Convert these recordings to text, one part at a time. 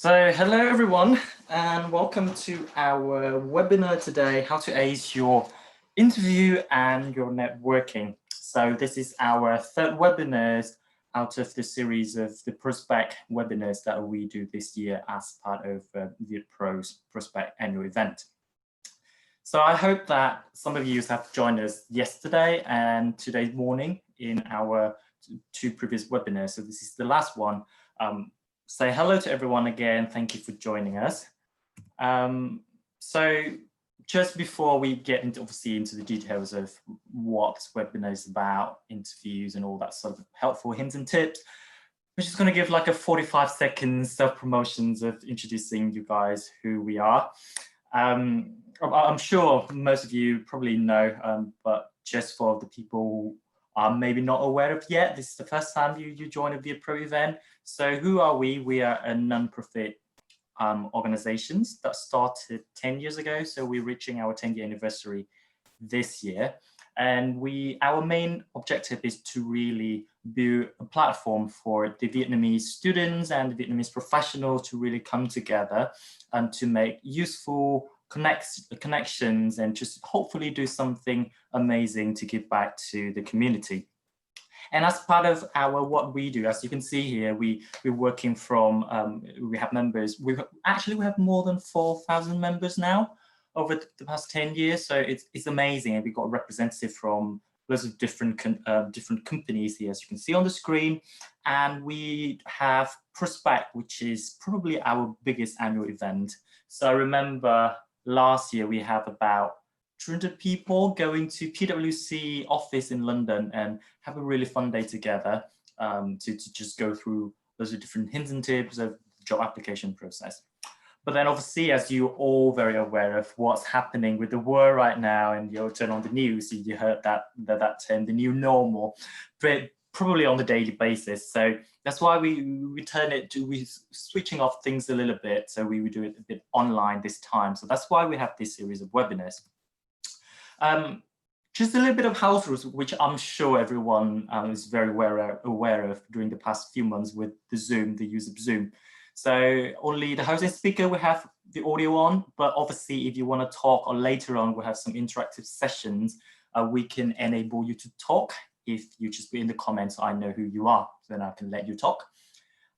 Hello everyone, and welcome to our webinar today, how to ace your interview and your networking. So this is our third webinar out of the series of the Prospect webinars that we do this year as part of VietPro's Prospect annual event. So I hope that some of you have joined us yesterday and today morning in our two previous webinars. So this is the last one. Say hello to everyone again. Thank you for joining us. So just before we get into the details of what webinar is about, interviews and all that sort of helpful hints and tips, we're just going to give like a 45 seconds self-promotions of introducing you guys who we are. I'm sure most of you probably know, but just for the people who are maybe not aware of yet, this is the first time you join a VietPro event. So who are we? We are a non-profit organizations that started 10 years ago. So we're reaching our 10-year anniversary this year. And our main objective is to really build a platform for the Vietnamese students and the Vietnamese professionals to really come together and to make useful connections and just hopefully do something amazing to give back to the community. And as part of what we do, as you can see here, we're working from, we have members, we have more than 4,000 members now over the past 10 years. So it's amazing. And we've got a representative from lots of different companies here, as you can see on the screen. And we have Prospect, which is probably our biggest annual event. So I remember last year we have about 200 people going to PwC office in London and have a really fun day together to just go through those different hints and tips of the job application process. But then obviously, as you're all very aware of what's happening with the world right now, and you turn on the news, you heard that term, the new normal, but probably on a daily basis. So that's why we switching off things a little bit. So we would do it a bit online this time. So that's why we have this series of webinars. Just a little bit of house rules, which I'm sure everyone is very aware of during the past few months with the use of Zoom. So only the host and speaker will have the audio on, but obviously if you want to talk or later on we'll have some interactive sessions, we can enable you to talk. If you just put in the comments, I know who you are, then I can let you talk.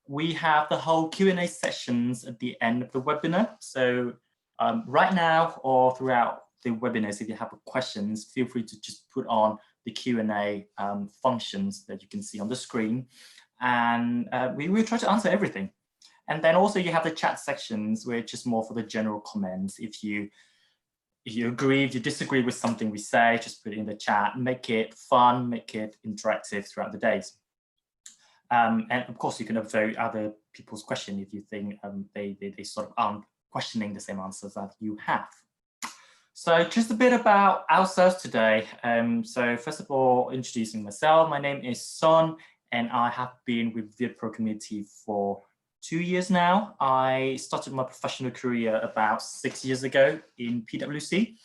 We have the whole Q&A sessions at the end of the webinar. So right now or throughout the webinars, if you have questions, feel free to just put on the Q&A functions that you can see on the screen. And we will try to answer everything. And then also you have the chat sections, which is more for the general comments. If you agree, if you disagree with something we say, just put it in the chat, make it fun, make it interactive throughout the days. And of course, you can vote other people's questions if you think they sort of aren't questioning the same answers that you have. So just a bit about ourselves today. So first of all, introducing myself, my name is Son, and I have been with VietPro community for 2 years now. I started my professional career about 6 years ago in PwC,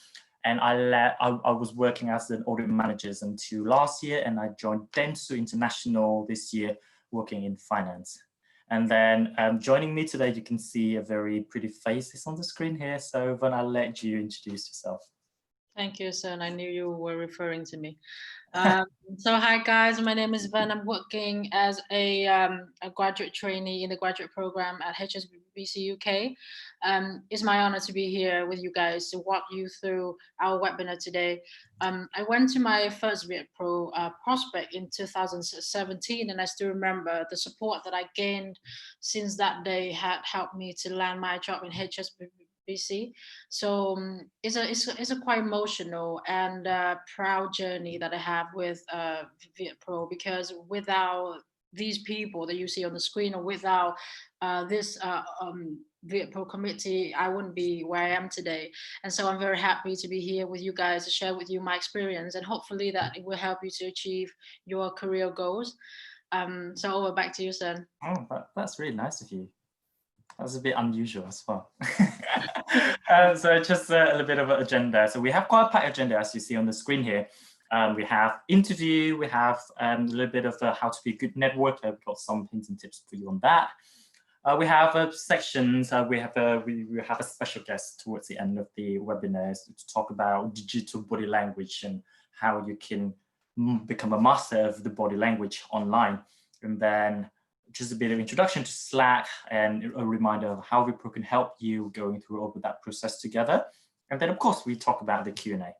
and I was working as an audit manager until last year, and I joined Dentsu International this year, working in finance. And then joining me today, you can see a very pretty faces on the screen here. So Van, I'll let you introduce yourself. Thank you, Son. I knew you were referring to me. So hi guys, my name is Van. I'm working as a graduate trainee in the graduate program at HSBC UK. It's my honor to be here with you guys to walk you through our webinar today. I went to my first VietPro prospect in 2017, and I still remember the support that I gained since that day had helped me to land my job in HSBC. So it's a quite emotional and proud journey that I have with VietPro, because without these people that you see on the screen, or without this VietPro committee, I wouldn't be where I am today. And so I'm very happy to be here with you guys to share with you my experience, and hopefully that it will help you to achieve your career goals. So over back to you, Son. Oh, that's really nice of you. That's a bit unusual as well. So just a little bit of an agenda. So we have quite a packed agenda, as you see on the screen here. We have interview, we have a little bit of how to be a good networker. We've got some hints and tips for you on that. We have sections. We have a special guest towards the end of the webinars to talk about digital body language and how you can become a master of the body language online. And then just a bit of introduction to Slack and a reminder of how VietPro can help you going through all of that process together. And then, of course, we talk about the Q&A.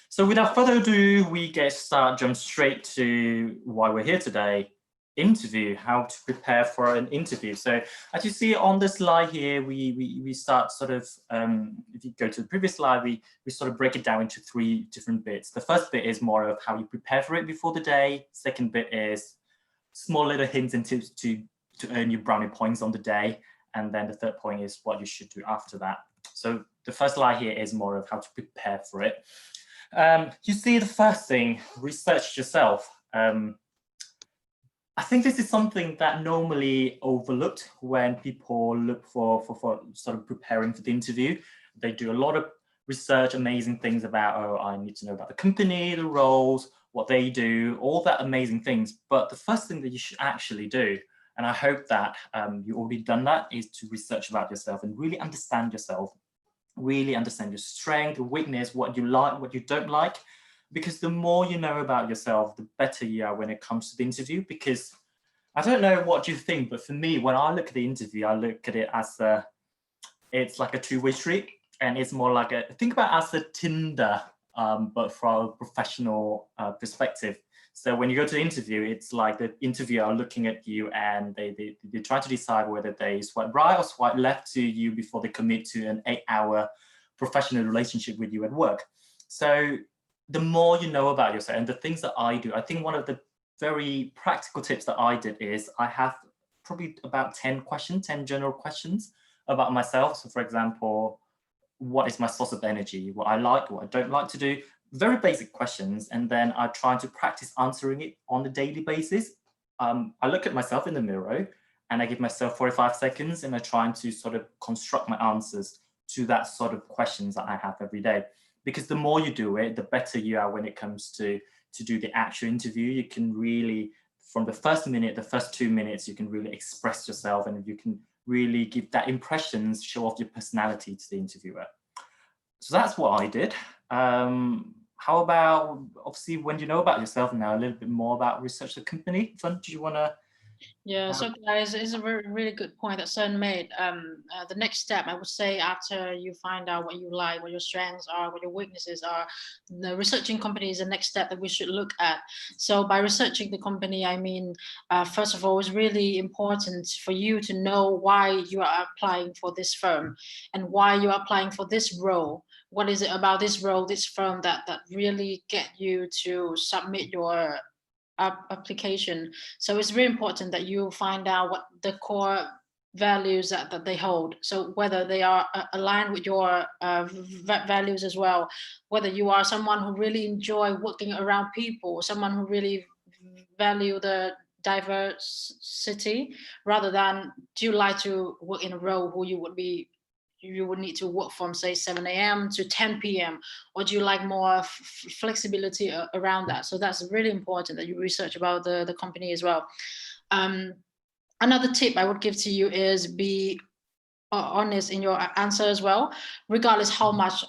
So without further ado, we jump straight to why we're here today. Interview, how to prepare for an interview. So as you see on the slide here, we start sort of, if you go to the previous slide, we sort of break it down into 3 different bits. The first bit is more of how you prepare for it before the day. Second bit is small little hints and tips to earn your brownie points on the day. And then the third point is what you should do after that. So the first slide here is more of how to prepare for it. You see the first thing, research yourself. I think this is something that normally overlooked when people look for sort of preparing for the interview. They do a lot of research, amazing things about, oh, I need to know about the company, the roles, what they do, all that amazing things. But the first thing that you should actually do, and I hope that you've already done that, is to research about yourself and really understand yourself, really understand your strength, your weakness, what you like, what you don't like. Because the more you know about yourself, the better you are when it comes to the interview. Because I don't know what you think, but for me, when I look at the interview, I look at it as it's like a two-way street, and it's more like think about it as a Tinder, but from a professional perspective. So when you go to the interview, it's like the interviewer are looking at you, and they try to decide whether they swipe right or swipe left to you before they commit to an 8-hour professional relationship with you at work. So the more you know about yourself, and the things that I do, I think one of the very practical tips that I did is I have probably about 10 general questions about myself. So for example, what is my source of energy, what I like, what I don't like to do, very basic questions. And then I try to practice answering it on a daily basis. I look at myself in the mirror and I give myself 45 seconds and I try to sort of construct my answers to that sort of questions that I have every day. Because the more you do it, the better you are when it comes to do the actual interview. You can really, from the first minute, the first 2 minutes, you can really express yourself and you can really give that impressions, show off your personality to the interviewer. So that's what I did. How about, obviously, when you know about yourself now, a little bit more about research the company? Fun, do you want to? Yeah, so guys, it's a really good point that Sun made. The next step, I would say, after you find out what you like, what your strengths are, what your weaknesses are, the researching company is the next step that we should look at. So by researching the company, I mean, first of all, it's really important for you to know why you are applying for this firm and why you are applying for this role. What is it about this role, this firm that really get you to submit your application? So it's very important that you find out what the core values that they hold. So whether they are aligned with your values as well, whether you are someone who really enjoy working around people, someone who really value the diversity, rather than do you like to work in a role who you would need to work from, say, 7 a.m. to 10 p.m. Or do you like more flexibility around that? So that's really important that you research about the company as well. Another tip I would give to you is be honest in your answer as well. Regardless how much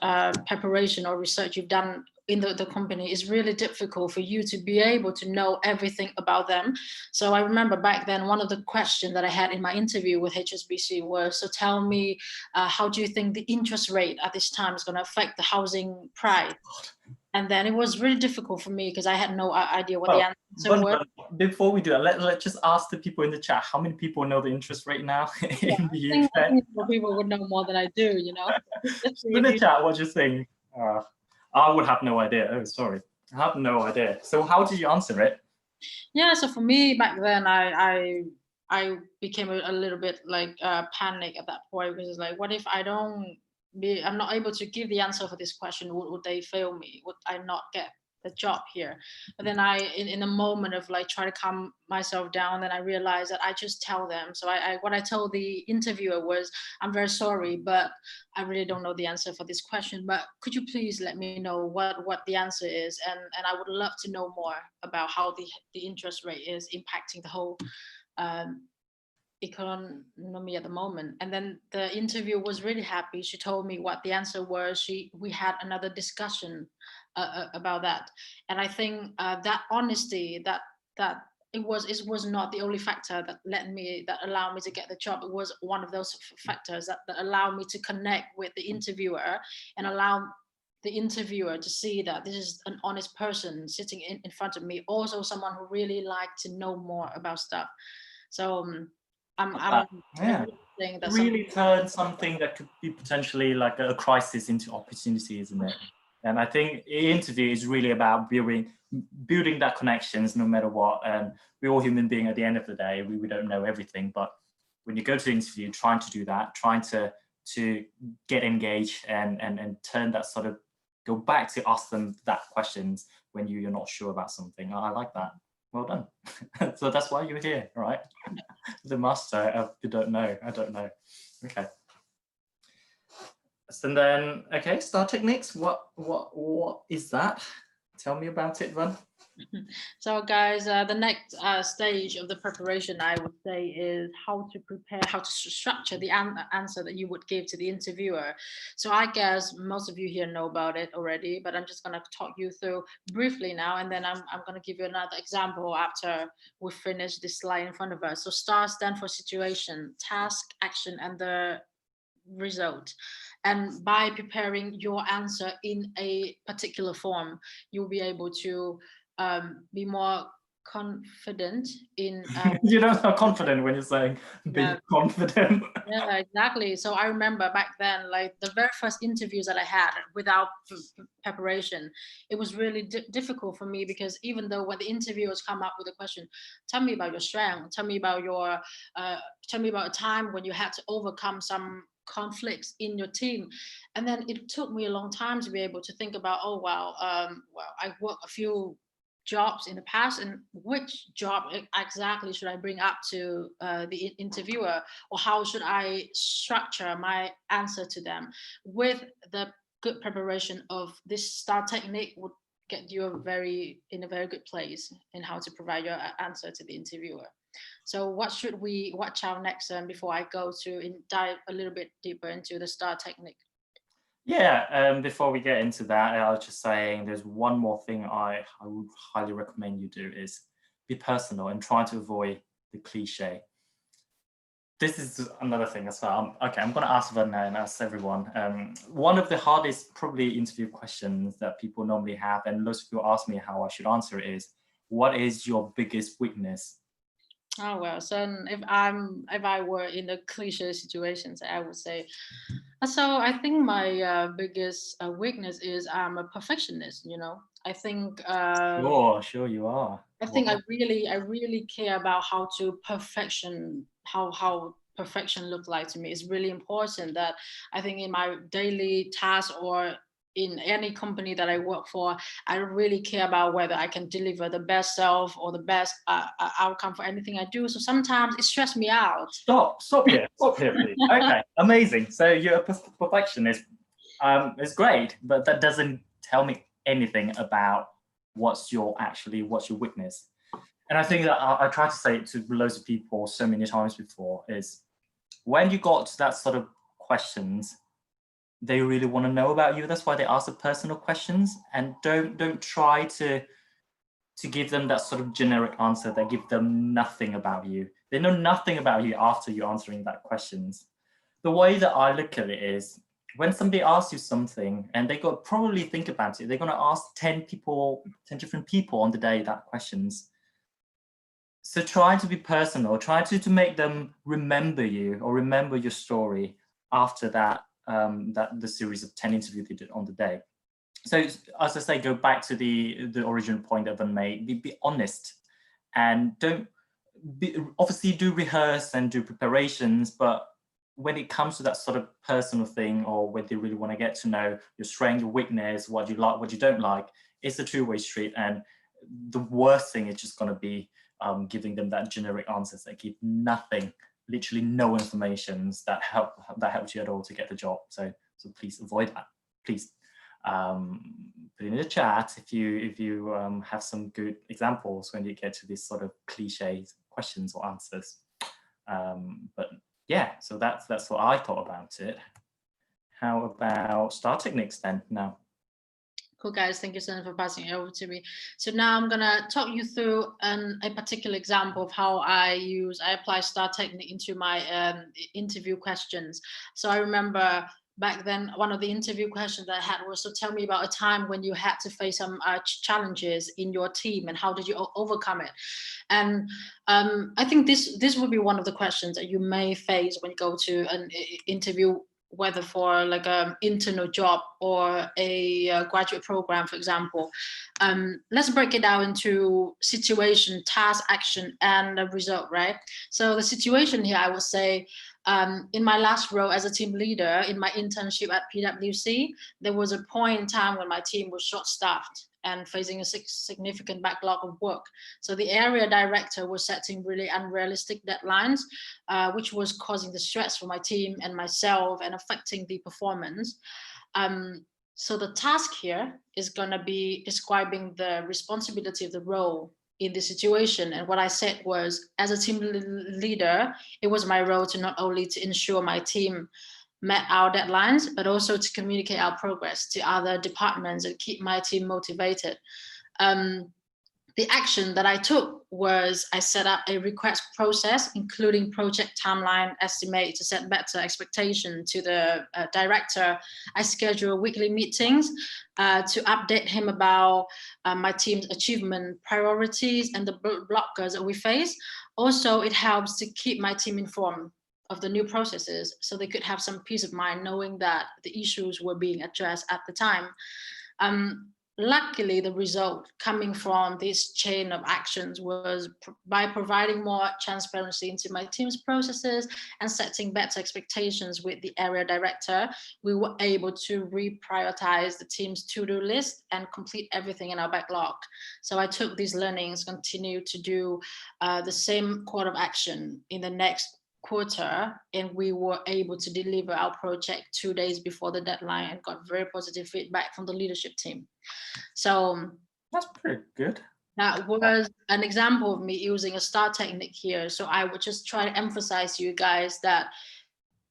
preparation or research you've done in the company, is really difficult for you to be able to know everything about them. So I remember back then, one of the questions that I had in my interview with HSBC was, so tell me, how do you think the interest rate at this time is going to affect the housing price? And then it was really difficult for me because I had no idea what the answer was. But before we do that, let's just ask the people in the chat, how many people know the interest rate now in the UK? I think people would know more than I do, you know. In the chat, what you think? I would have no idea. Oh, sorry. I have no idea. So how did you answer it? Yeah, so for me back then, I became a little bit like panic at that point, because it's like, what if I'm not able to give the answer for this question? Would they fail me? Would I not get the job here? But then in a moment of like try to calm myself down, then I realized that I just tell them. So what I told the interviewer was, I'm very sorry, but I really don't know the answer for this question, but could you please let me know what the answer is? And I would love to know more about how the interest rate is impacting the whole economy at the moment. And then the interviewer was really happy. She told me what the answer was. We had another discussion about that. And I think that honesty, that it was not the only factor that allowed me to get the job. It was one of those factors that allowed me to connect with the interviewer and allow the interviewer to see that this is an honest person sitting in front of me, also someone who really liked to know more about stuff. So I Yeah. really think that Really turn something that could be potentially like a crisis into opportunity, isn't it? And I think interview is really about building that connections no matter what. And we're all human beings at the end of the day. We don't know everything, but when you go to the interview, trying to do that, trying to get engaged and turn that sort of, go back to ask them that questions when you're not sure about something. I like that. Well done. So that's why you're here, right? The master. You don't know. I don't know. Okay. So then, okay, star techniques. What is that? Tell me about it, Van. So guys, the next stage of the preparation, I would say, is how to prepare, how to structure the answer that you would give to the interviewer. So I guess most of you here know about it already, but I'm just going to talk you through briefly now, and then I'm going to give you another example after we finish this slide in front of us. So STAR stands for situation, task, action, and the result. And by preparing your answer in a particular form, you'll be able to be more confident in You don't sound confident when you're saying be confident. yeah, exactly. So I remember back then, like the very first interviews that I had without preparation, it was really difficult for me, because even though when the interviewers come up with a question, tell me about your strength, tell me about tell me about a time when you had to overcome some conflicts in your team. And then it took me a long time to be able to think about, oh wow, well, I worked a few jobs in the past, and which job exactly should I bring up to the interviewer, or how should I structure my answer to them. With the good preparation of this STAR technique would get you in a very good place in how to provide your answer to the interviewer. So what should we watch out next before I go to dive a little bit deeper into the STAR technique? Yeah, before we get into that, I was just saying there's one more thing I would highly recommend you do is be personal and try to avoid the cliche. This is another thing as well. Okay, I'm going to ask Verna and ask everyone. One of the hardest probably interview questions that people normally have, and lots of people ask me how I should answer it, is, what is your biggest weakness? Oh well, so if I were in a cliche situations, I would say. So I think my biggest weakness is I'm a perfectionist. I think Sure, you are. I think I really care about how perfection look like to me. It's really important that I think in my daily tasks or in any company that I work for, I really care about whether I can deliver the best self or the best outcome for anything I do. So sometimes it stresses me out. Stop here, please. Okay, amazing. So you're a perfectionist. It's great, but that doesn't tell me anything about what's your weakness. And I think that I try to say it to loads of people so many times before, is when you got to that sort of questions, they really want to know about you. That's why they ask the personal questions, and don't try to give them that sort of generic answer that give them nothing about you. They know nothing about you after you're answering that questions. The way that I look at it is, when somebody asks you something and they got probably think about it, they're going to ask 10 different people on the day that questions. So try to be personal, try to make them remember you or remember your story after that, the series of 10 interviews they did on the day. So as I say, go back to the original point that Van made, be honest, and obviously do rehearse and do preparations, but when it comes to that sort of personal thing, or when they really want to get to know your strength, your weakness, what you like, what you don't like, it's a two-way street. And the worst thing is just going to be giving them that generic answers that give nothing, literally no information that helps you at all to get the job. So please avoid that. Please put in the chat if you have some good examples when you get to these sort of cliche questions or answers. But yeah, so that's what I thought about it. How about star techniques then now? Cool, guys. Thank you so much for passing it over to me. So now I'm going to talk you through a particular example of how I apply STAR technique into my interview questions. So I remember back then, one of the interview questions that I had was, so tell me about a time when you had to face some challenges in your team and how did you overcome it? And I think this would be one of the questions that you may face when you go to an interview, whether for like an internal job or a graduate program, for example. Let's break it down into situation, task, action, and a result, right? So the situation here, I would say, in my last role as a team leader in my internship at PwC, there was a point in time when my team was short-staffed and facing a significant backlog of work. So the area director was setting really unrealistic deadlines, which was causing the stress for my team and myself and affecting the performance. So the task here is going to be describing the responsibility of the role in the situation. And what I said was, as a team leader, it was my role to not only to ensure my team met our deadlines, but also to communicate our progress to other departments and keep my team motivated. The action that I took was I set up a request process, including project timeline estimate to set better expectation to the director. I schedule weekly meetings to update him about my team's achievement priorities and the blockers that we face. Also, it helps to keep my team informed of the new processes so they could have some peace of mind knowing that the issues were being addressed at the time. Luckily, the result coming from this chain of actions was by providing more transparency into my team's processes and setting better expectations with the area director, we were able to reprioritize the team's to-do list and complete everything in our backlog. So I took these learnings, continued to do the same course of action in the next quarter, and we were able to deliver our project 2 days before the deadline and got very positive feedback from the leadership team. So that's pretty good. That was an example of me using a STAR technique here. So I would just try to emphasize to you guys that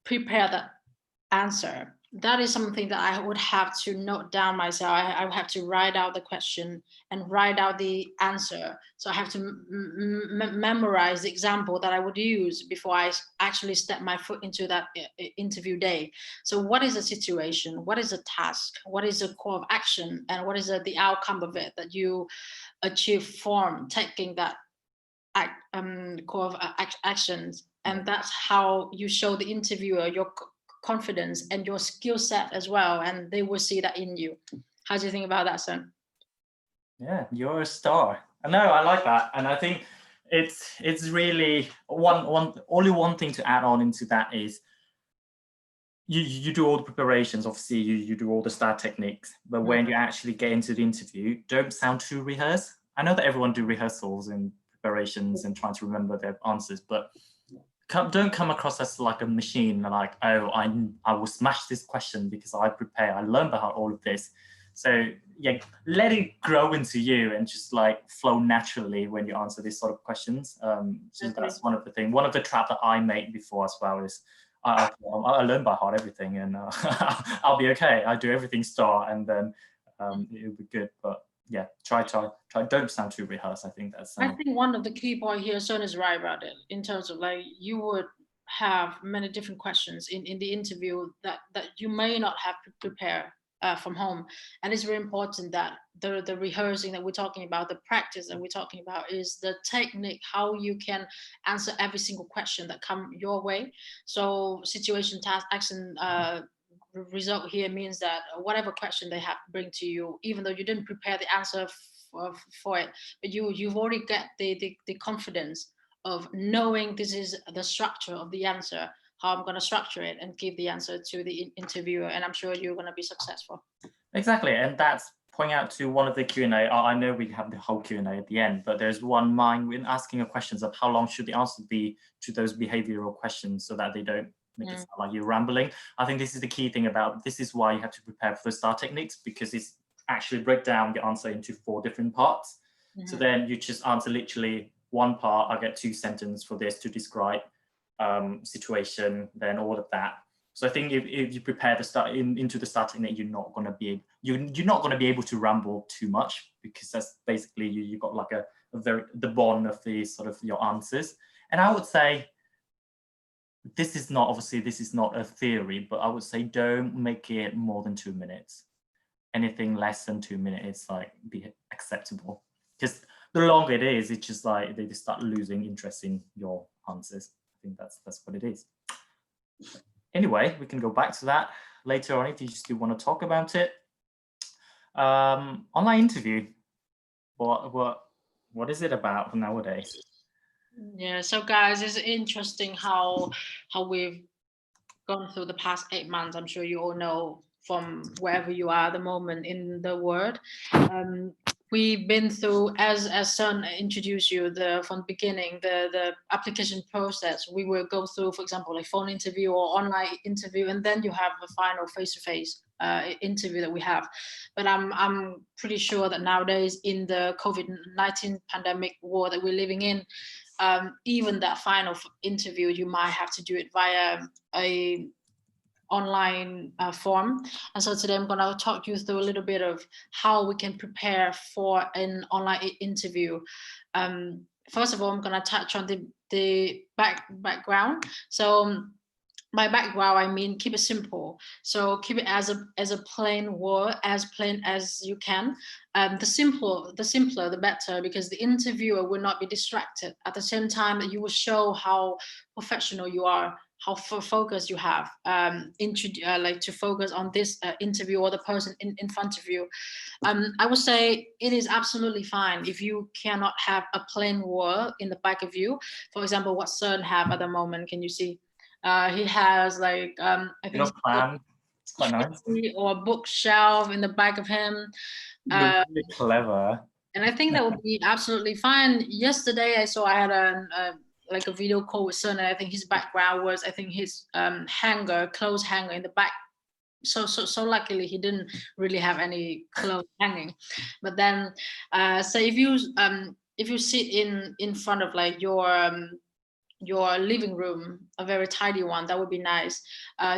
prepare the answer. That is something that I would have to note down myself. I would have to write out the question and write out the answer. So I have to memorize the example that I would use before I actually step my foot into that interview day. So what is the situation? What is the task? What is the core of action? And what is the outcome of it that you achieve from taking that core of actions? And that's how you show the interviewer your confidence and your skill set as well, and they will see that in you. How do you think about that, Son? Yeah, you're a star. I know, I like that, and I think it's really only one thing to add on into that is you do all the preparations. Obviously, you do all the STAR techniques, but when you actually get into the interview, don't sound too rehearsed. I know that everyone do rehearsals and preparations and trying to remember their answers, but don't come across as like a machine, like, oh, I will smash this question because I prepare, I learned about all of this. So yeah, let it grow into you and just like flow naturally when you answer these sort of questions. So that's one of the things. One of the traps that I made before as well is I learn by heart everything, and I'll be okay. I do everything STAR, and then it'll be good. But yeah, try. Don't sound too rehearsed. I think that's. I think one of the key point here, Son is right about it, in terms of like you would have many different questions in the interview that you may not have prepared from home, and it's very important that the rehearsing that we're talking about, the practice that we're talking about, is the technique, how you can answer every single question that come your way. So situation, task, action, result here means that whatever question they have to bring to you, even though you didn't prepare the answer for it, but you've already got the confidence of knowing this is the structure of the answer, how I'm going to structure it and give the answer to the interviewer, and I'm sure you're going to be successful. Exactly, and that's pointing out to one of the Q&A. I know we have the whole Q&A at the end, but there's one mind when asking a questions of how long should the answer be to those behavioral questions so that they don't make it sound like you're rambling. I think this is the key thing about this is why you have to prepare for the STAR techniques, because it's actually break down the answer into 4 different parts. So then you just answer literally one part. I get 2 sentences for this to describe situation, then all of that. So I think if you prepare the start into the starting that you're not going to be able to ramble too much, because that's basically you've got like the bond of the sort of your answers. And I would say this is not a theory, but I would say don't make it more than 2 minutes. Anything less than 2 minutes like be acceptable, because the longer it is, it's just like they just start losing interest in your answers. I think that's what it is. Anyway, we can go back to that later on if you still want to talk about it. Online interview. What is it about nowadays? Yeah, so guys, it's interesting how we've gone through the past 8 months. I'm sure you all know from wherever you are at the moment in the world. We've been through, as Sun introduced you, from the beginning, the application process. We will go through, for example, a phone interview or online interview, and then you have the final face-to-face interview that we have. But I'm pretty sure that nowadays, in the COVID-19 pandemic war that we're living in, even that final interview, you might have to do it via a online form. And so today I'm going to talk you through a little bit of how we can prepare for an online interview. First of all, I'm going to touch on the background. So by background, I mean keep it simple. So keep it as a plain word, as plain as you can. The simpler, the better, because the interviewer will not be distracted. At the same time, that you will show how professional you are, how focus you have, like to focus on this interview or the person in front of you. I would say it is absolutely fine if you cannot have a plain word in the back of you. For example, what Søren have at the moment, can you see? He has like I think plan. It's quite nice. Or a bookshelf in the back of him. Really clever. And I think that would be absolutely fine. Yesterday I had like a video call with Søren, and I think his background was his clothes hanger in the back. So luckily he didn't really have any clothes hanging. But then say if you sit in front of like your living room, a very tidy one, that would be nice.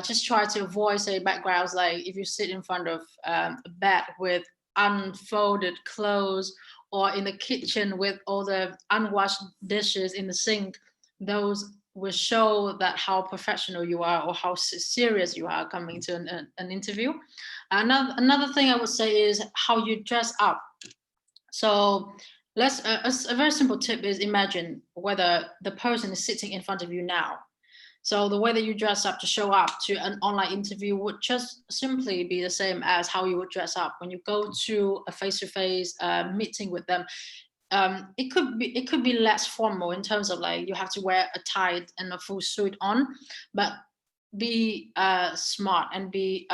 Just try to avoid say backgrounds like if you sit in front of a bed with unfolded clothes, or in the kitchen with all the unwashed dishes in the sink. Those will show that how professional you are or how serious you are coming to an interview. Another thing I would say is how you dress up. So a very simple tip is imagine whether the person is sitting in front of you now. So the way that you dress up to show up to an online interview would just simply be the same as how you would dress up when you go to a face-to-face meeting with them. It could be less formal in terms of like you have to wear a tie and a full suit on, but be smart and be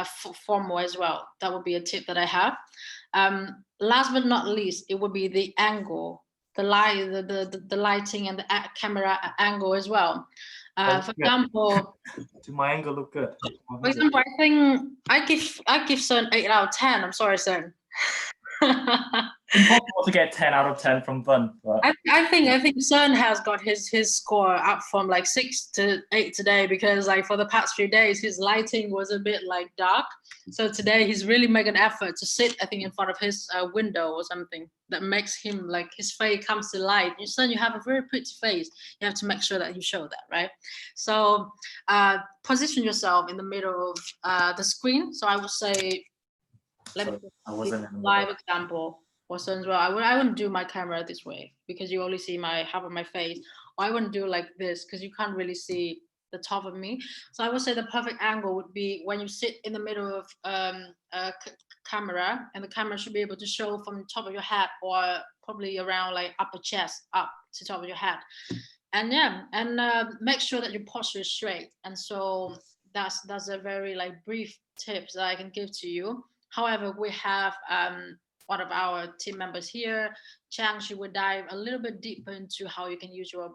formal as well. That would be a tip that I have. Last but not least, it would be the angle, the lighting and the camera angle as well. For example, do my angle look good? For example, I think I give Søren 8 out of 10. I'm sorry, Søren. Impossible to get 10 out of 10 from Bun. But I think Søren has got his score up from like 6 to 8 today, because like for the past few days his lighting was a bit like dark. So today he's really made an effort to sit, I think, in front of his window or something that makes him like his face comes to light. And Søren, you have a very pretty face. You have to make sure that you show that, right? So position yourself in the middle of the screen. So I would say, let me give a live example. As well, I wouldn't do my camera this way because you only see half of my face. Or I wouldn't do like this because you can't really see the top of me. So I would say the perfect angle would be when you sit in the middle of a camera, and the camera should be able to show from the top of your head, or probably around like upper chest up to top of your head. And make sure that your posture is straight. And so that's a very like brief tips that I can give to you. However, we have one of our team members here, Chang. She would dive a little bit deeper into how you can use your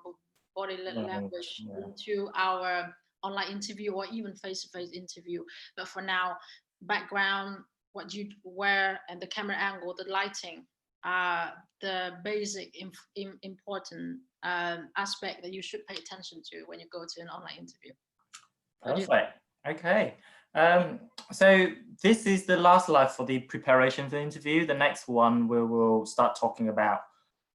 body language into our online interview or even face-to-face interview. But for now, background, what you wear, and the camera angle, the lighting are the basic important aspect that you should pay attention to when you go to an online interview. Perfect. Okay. So this is the last slide for the preparation for the interview. The next one we will start talking about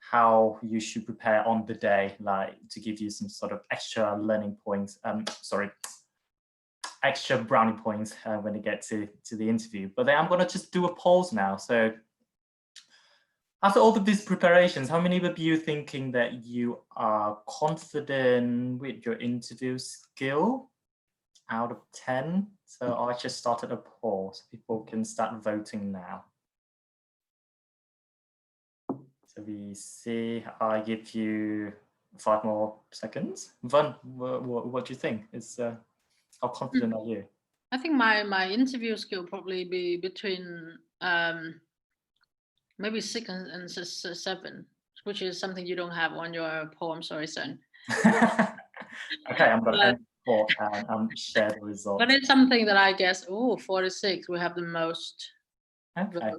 how you should prepare on the day, like to give you some sort of extra learning points. Extra brownie points when you get to the interview. But then I'm going to just do a pause now. So after all of these preparations, how many of you are thinking that you are confident with your interview skill out of 10? So I just started a poll so people can start voting now. So we see, I give you 5 more seconds. Vân, what do you think? How confident are you? I think my interview skill probably be between maybe 6 and 7, which is something you don't have on your poem. Sorry, son. Okay, I'm going to end the poll and share the results. But it's something that I guess, 46, we have the most. Okay.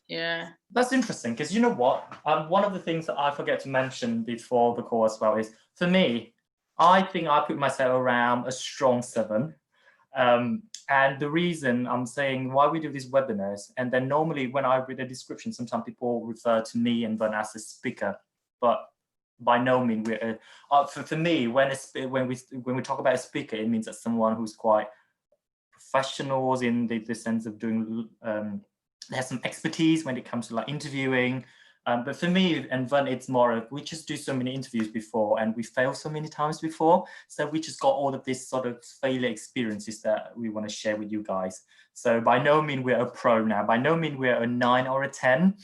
Yeah. That's interesting, because you know what? One of the things that I forget to mention before the call as well is, for me, I think I put myself around a strong 7. And the reason I'm saying why we do these webinars, and then normally when I read the description, sometimes people refer to me and Vân as a speaker, but by no means we're for me, when we talk about a speaker, it means that someone who's quite professionals in the sense of doing they have some expertise when it comes to like interviewing. But for me and Vân, it's more of, we just do so many interviews before and we failed so many times before. So we just got all of this sort of failure experiences that we want to share with you guys. So by no means we're a pro now, by no means we're a 9 or a 10,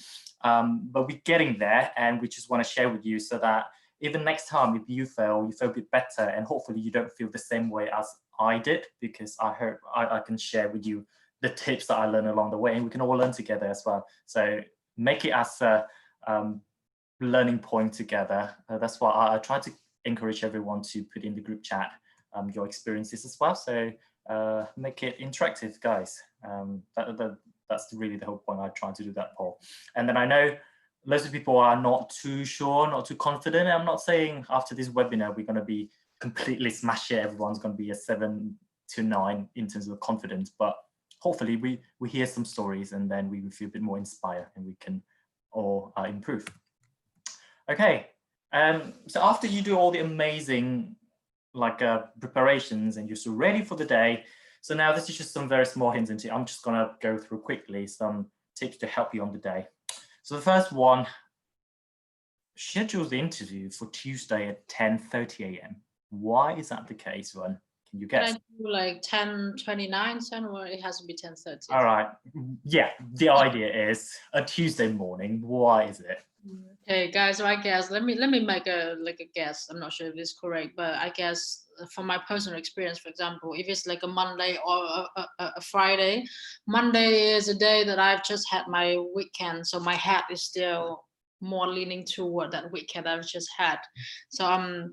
but we're getting there, and we just want to share with you so that even next time if you feel a bit better, and hopefully you don't feel the same way as I did, because I can share with you the tips that I learned along the way, and we can all learn together as well. So make it as a learning point together. That's why I try to encourage everyone to put in the group chat your experiences as well. So make it interactive, guys. That's really the whole point. I try to do that poll. And then I know lots of people are not too sure, not too confident. I'm not saying after this webinar we're going to be completely smash it. Everyone's going to be a 7 to 9 in terms of confidence, but hopefully we hear some stories and then we feel a bit more inspired and we can all improve. Okay, so after you do all the amazing preparations and you're so ready for the day, so now this is just some very small hints into, I'm just gonna go through quickly some tips to help you on the day. So the first one, schedule the interview for Tuesday at 10:30 a.m. Why is that the case, Vân? Can you guess? Can I do like 10:29, or it has to be 10:30? All right. Yeah, the idea is a Tuesday morning. Why is it? Okay, guys. So I guess let me make a guess. I'm not sure if it's correct, but I guess from my personal experience, for example, if it's like a Monday or a Friday, Monday is a day that I've just had my weekend, so my head is still more leaning toward that weekend I've just had. So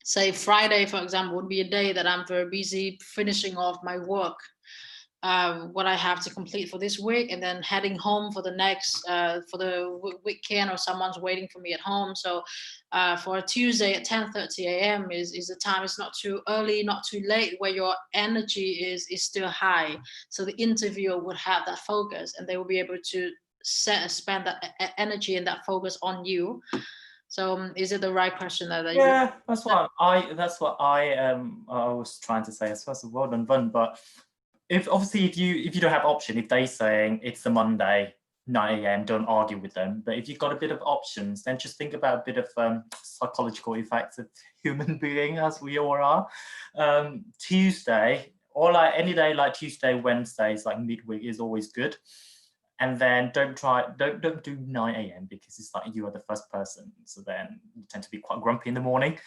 say Friday, for example, would be a day that I'm very busy finishing off my work, what I have to complete for this week, and then heading home for the next for the weekend, or someone's waiting for me at home. So for a Tuesday at 10:30 a.m. is the time. It's not too early, not too late, where your energy is still high. So the interviewer would have that focus, and they will be able to spend that energy and that focus on you. So is it the right question that yeah, that's what I was trying to say as well. So well done, Vân. But if you don't have option, if they saying it's a Monday 9 a.m., don't argue with them. But if you've got a bit of options, then just think about a bit of psychological effects of human being, as we all are. Tuesday, or like any day like Tuesday, Wednesdays, like midweek is always good. And then don't do 9 a.m. because it's like you are the first person. So then you tend to be quite grumpy in the morning.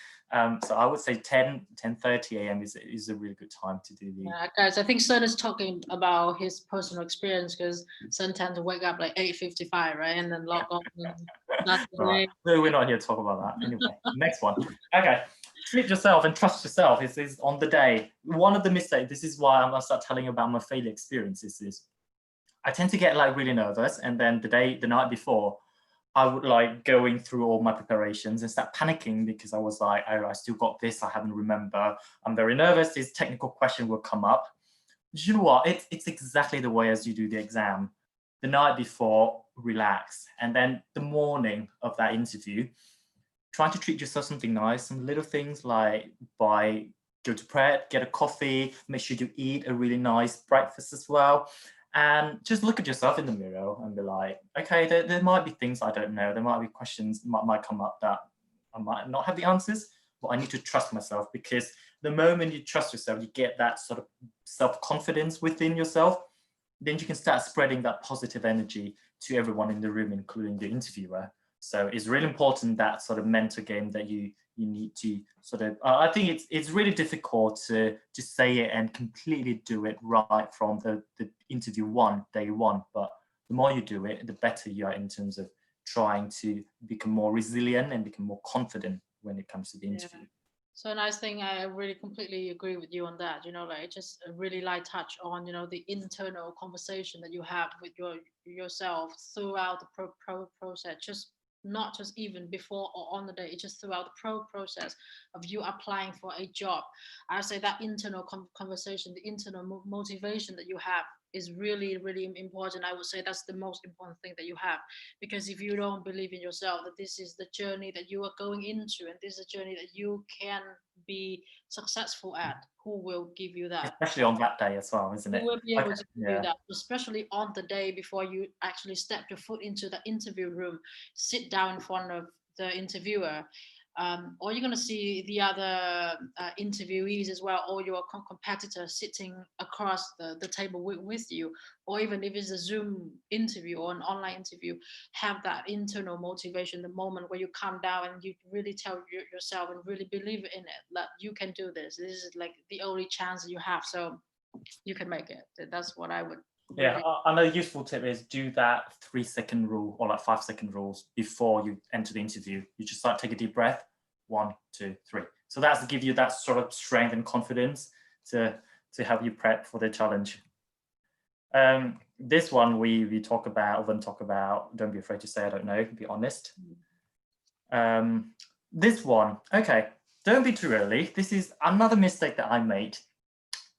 So I would say 10:30 a.m. is a really good time to do the. Yeah, guys, I think Sun is talking about his personal experience, because Sun tends to wake up like 8:55, right, and then log on. Right. So we're not here to talk about that. Anyway, next one. Okay. Treat yourself and trust yourself. This is on the day. One of the mistakes. This is why I'm gonna start telling you about my failure experiences. Is I tend to get like really nervous, and then the night before, I would like going through all my preparations and start panicking because I was like, oh, I still got this, I haven't remember. I'm very nervous, this technical question will come up. You know what, it's exactly the way as you do the exam. The night before, relax. And then the morning of that interview, try to treat yourself something nice, some little things like go to prep, get a coffee, make sure you eat a really nice breakfast as well. And just look at yourself in the mirror and be like, okay, there might be things I don't know. There might be questions might come up that I might not have the answers, but I need to trust myself, because the moment you trust yourself, you get that sort of self-confidence within yourself, then you can start spreading that positive energy to everyone in the room, including the interviewer. So it's really important, that sort of mental game that you need to sort of, I think it's really difficult to say it and completely do it right from the interview day one. But the more you do it, the better you are in terms of trying to become more resilient and become more confident when it comes to the interview. Yeah. So a nice thing, I really completely agree with you on that. Like just really like touch on, the internal conversation that you have with yourself throughout the process, just not just even before or on the day, it's just throughout the process of you applying for a job. I say that internal conversation, the internal motivation that you have is really, really important. I would say that's the most important thing that you have, because if you don't believe in yourself that this is the journey that you are going into and this is a journey that you can be successful at, who will give you that? Especially on that day as well, isn't it? Who will be able to give Yeah. you that, especially on the day before you actually step your foot into the interview room, sit down in front of the interviewer, or you're going to see the other interviewees as well, or your competitors sitting across the table with you, or even if it's a Zoom interview or an online interview, have that internal motivation, the moment where you calm down and you really tell yourself and really believe in it, that you can do this. This is like the only chance that you have, so you can make it. That's what I would. Yeah, another useful tip is do that 3-second rule or like 5-second rules before you enter the interview. You just like take a deep breath, 1, 2, 3. So that's to give you that sort of strength and confidence to help you prep for the challenge. This one we often talk about. Don't be afraid to say I don't know. Be honest. This one, okay. Don't be too early. This is another mistake that I made.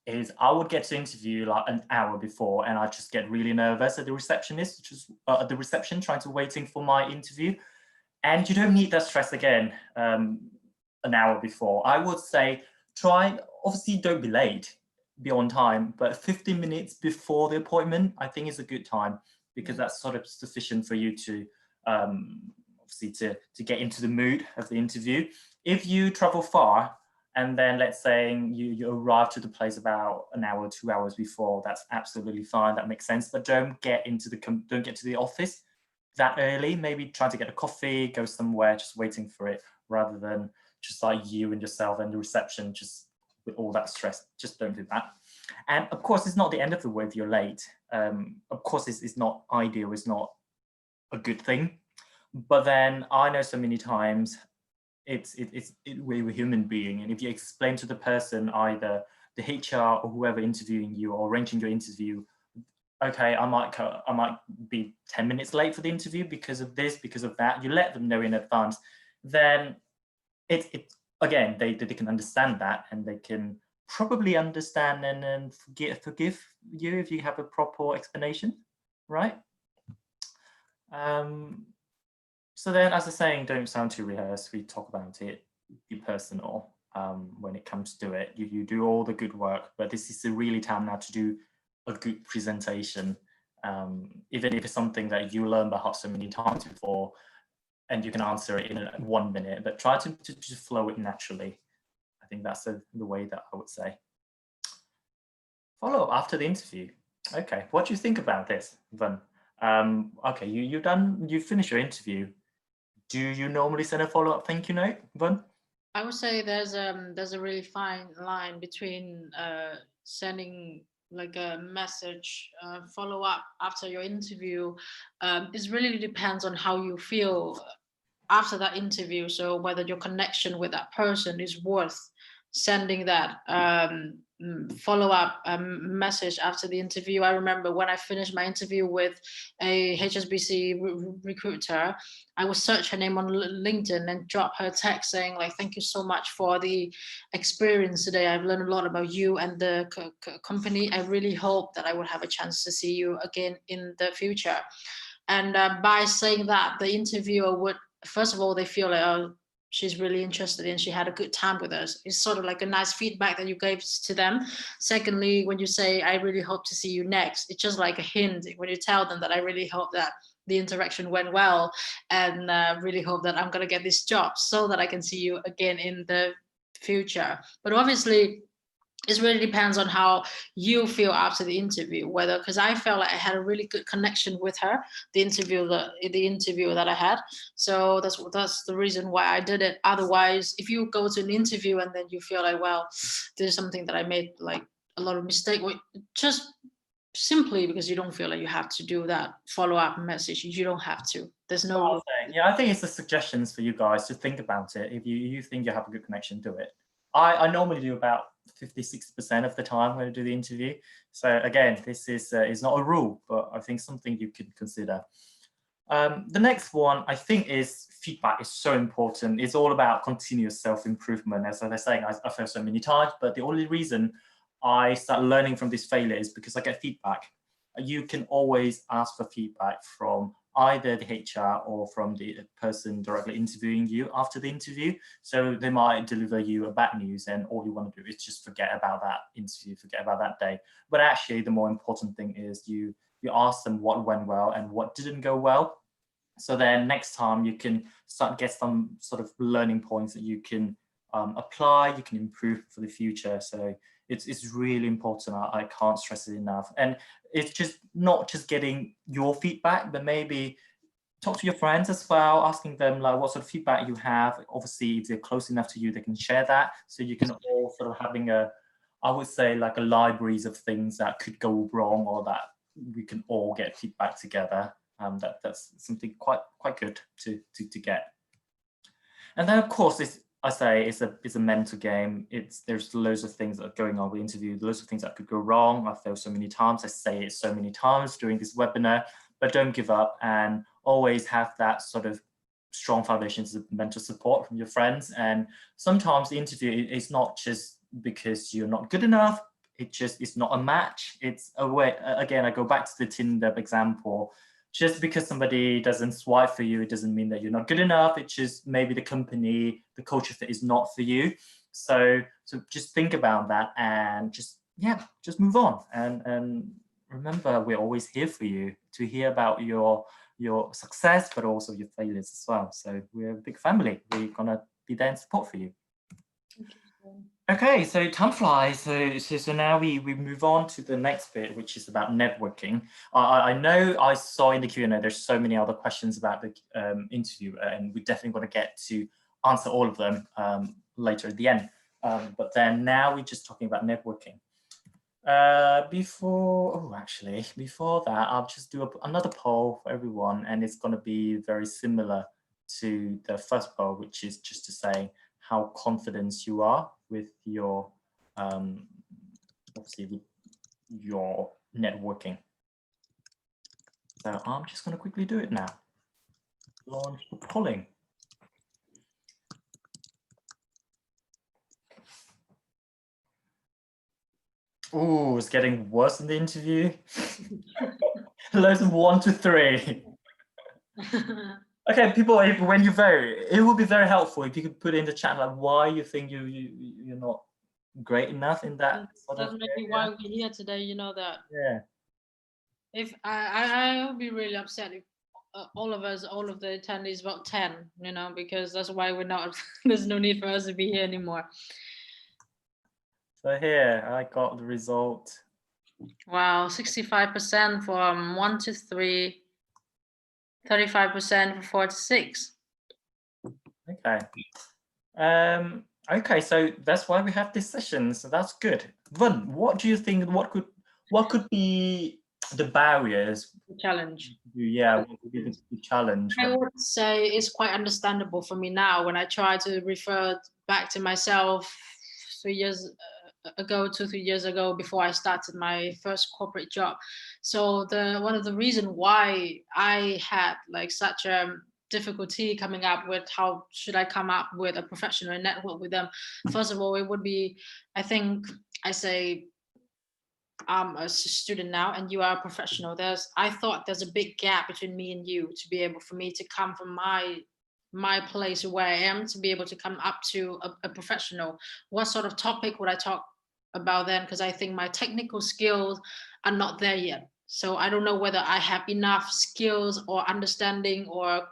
Is I would get to interview like an hour before, and I just get really nervous at the receptionist, just at the reception, waiting for my interview. And you don't need that stress again an hour before. I would say obviously don't be late, be on time, but 15 minutes before the appointment, I think is a good time, because that's sort of sufficient for you to obviously to get into the mood of the interview. If you travel far, and then let's say you arrive to the place about an hour, 2 hours before, that's absolutely fine. That makes sense. But don't get to the office that early. Maybe try to get a coffee, go somewhere, just waiting for it, rather than just like you and yourself and the reception, just with all that stress. Just don't do that. And of course, it's not the end of the way if you're late. Of course, it's not ideal. It's not a good thing. But then I know so many times, we're a human being, and if you explain to the person, either the HR or whoever interviewing you or arranging your interview, okay, I might be 10 minutes late for the interview because of this, because of that, you let them know in advance, then again, they can understand that, and they can probably understand and forgive you if you have a proper explanation, right? So then, as I was saying, don't sound too rehearsed. We talk about it, be personal when it comes to it. You do all the good work, but this is the really time now to do a good presentation, even if it's something that you learned by heart so many times before, and you can answer it in 1 minute, but try to flow it naturally. I think that's the way that I would say. Follow up after the interview. Okay, what do you think about this, Vân? Okay, you finished your interview. Do you normally send a follow-up thank you note, Vân? I would say there's a really fine line between sending like a message follow up after your interview. It really depends on how you feel after that interview. So whether your connection with that person is worth sending that follow-up message after the interview. I remember when I finished my interview with a HSBC recruiter, I would search her name on LinkedIn and drop her a text saying like, thank you so much for the experience today. I've learned a lot about you and the company. I really hope that I will have a chance to see you again in the future. And by saying that, the interviewer would, first of all, they feel like, oh, she's really interested in, she had a good time with us. It's sort of like a nice feedback that you gave to them. Secondly, when you say, I really hope to see you next, it's just like a hint when you tell them that I really hope that the interaction went well and really hope that I'm going to get this job so that I can see you again in the future. But obviously, it really depends on how you feel after the interview, whether, because I felt like I had a really good connection with her, the interview that I had. So that's the reason why I did it. Otherwise, if you go to an interview and then you feel like, well, there's something that I made like a lot of mistake, just simply because you don't feel like you have to do that follow-up message, you don't have to. There's no. Yeah, I think it's the suggestions for you guys to think about it. If you think you have a good connection, do it. I normally do about 50-60% of the time when I do the interview. So again, this is not a rule, but I think something you could consider. The next one I think is feedback is so important. It's all about continuous self-improvement. As I was saying, I failed so many times, but the only reason I start learning from this failure is because I get feedback. You can always ask for feedback from either the HR or from the person directly interviewing you after the interview. So they might deliver you a bad news and all you want to do is just forget about that interview, forget about that day. But actually the more important thing is you ask them what went well and what didn't go well. So then next time you can start get some sort of learning points that you can apply, you can improve for the future. So it's really important. I can't stress it enough. And it's just not just getting your feedback, but maybe talk to your friends as well, asking them like what sort of feedback you have. Obviously, if they're close enough to you, they can share that. So you can all sort of having I would say like a libraries of things that could go wrong or that we can all get feedback together. That's something quite good to get. And then of course it's a mental game. There's loads of things that are going on with the interview, loads of things that could go wrong. I've failed so many times. I say it so many times during this webinar, but don't give up and always have that sort of strong foundations of mental support from your friends. And sometimes the interview is not just because you're not good enough. It's not a match. It's a way, again, I go back to the Tinder example. Just because somebody doesn't swipe for you, it doesn't mean that you're not good enough. It's just maybe the company, the culture fit is not for you. So just think about that and just move on. And remember, we're always here for you to hear about your success, but also your failures as well. So we're a big family. We're gonna be there in support for you. Okay, so time flies. So now we move on to the next bit, which is about networking. I know I saw in the Q&A there's so many other questions about the interview, and we definitely want to get to answer all of them later at the end. But then now we're just talking about networking. Before that, I'll just do another poll for everyone, and it's going to be very similar to the first poll, which is just to say how confident you are with your obviously with your networking. So I'm just going to quickly do it now. Launch the polling. Oh, it's getting worse in the interview. Loads of 1 to 3. Okay, people, when you vote, it would be very helpful if you could put in the chat like why you think you're not great enough in that. That's maybe why we're here today. You know that. Yeah. If I would be really upset if all of the attendees vote 10. You know, because that's why we're not. There's no need for us to be here anymore. So here I got the result. Wow, 65% from 1 to 3. 35% from 4 to 6. Okay. Okay, so that's why we have this session. So that's good. Vân, what do you think? What could be the barriers? The challenge. Yeah, what would be the challenge? I would say it's quite understandable for me now when I try to refer back to myself 3 years ago, 2-3 years ago, before I started my first corporate job. So one of the reasons why I had like such a difficulty coming up with how should I come up with a professional network with them. First of all, it would be, I think I say, I'm a student now and you are a professional. I thought there's a big gap between me and you to be able for me to come from my place where I am to be able to come up to a professional. What sort of topic would I talk about then? Because I think my technical skills are not there yet. So I don't know whether I have enough skills or understanding or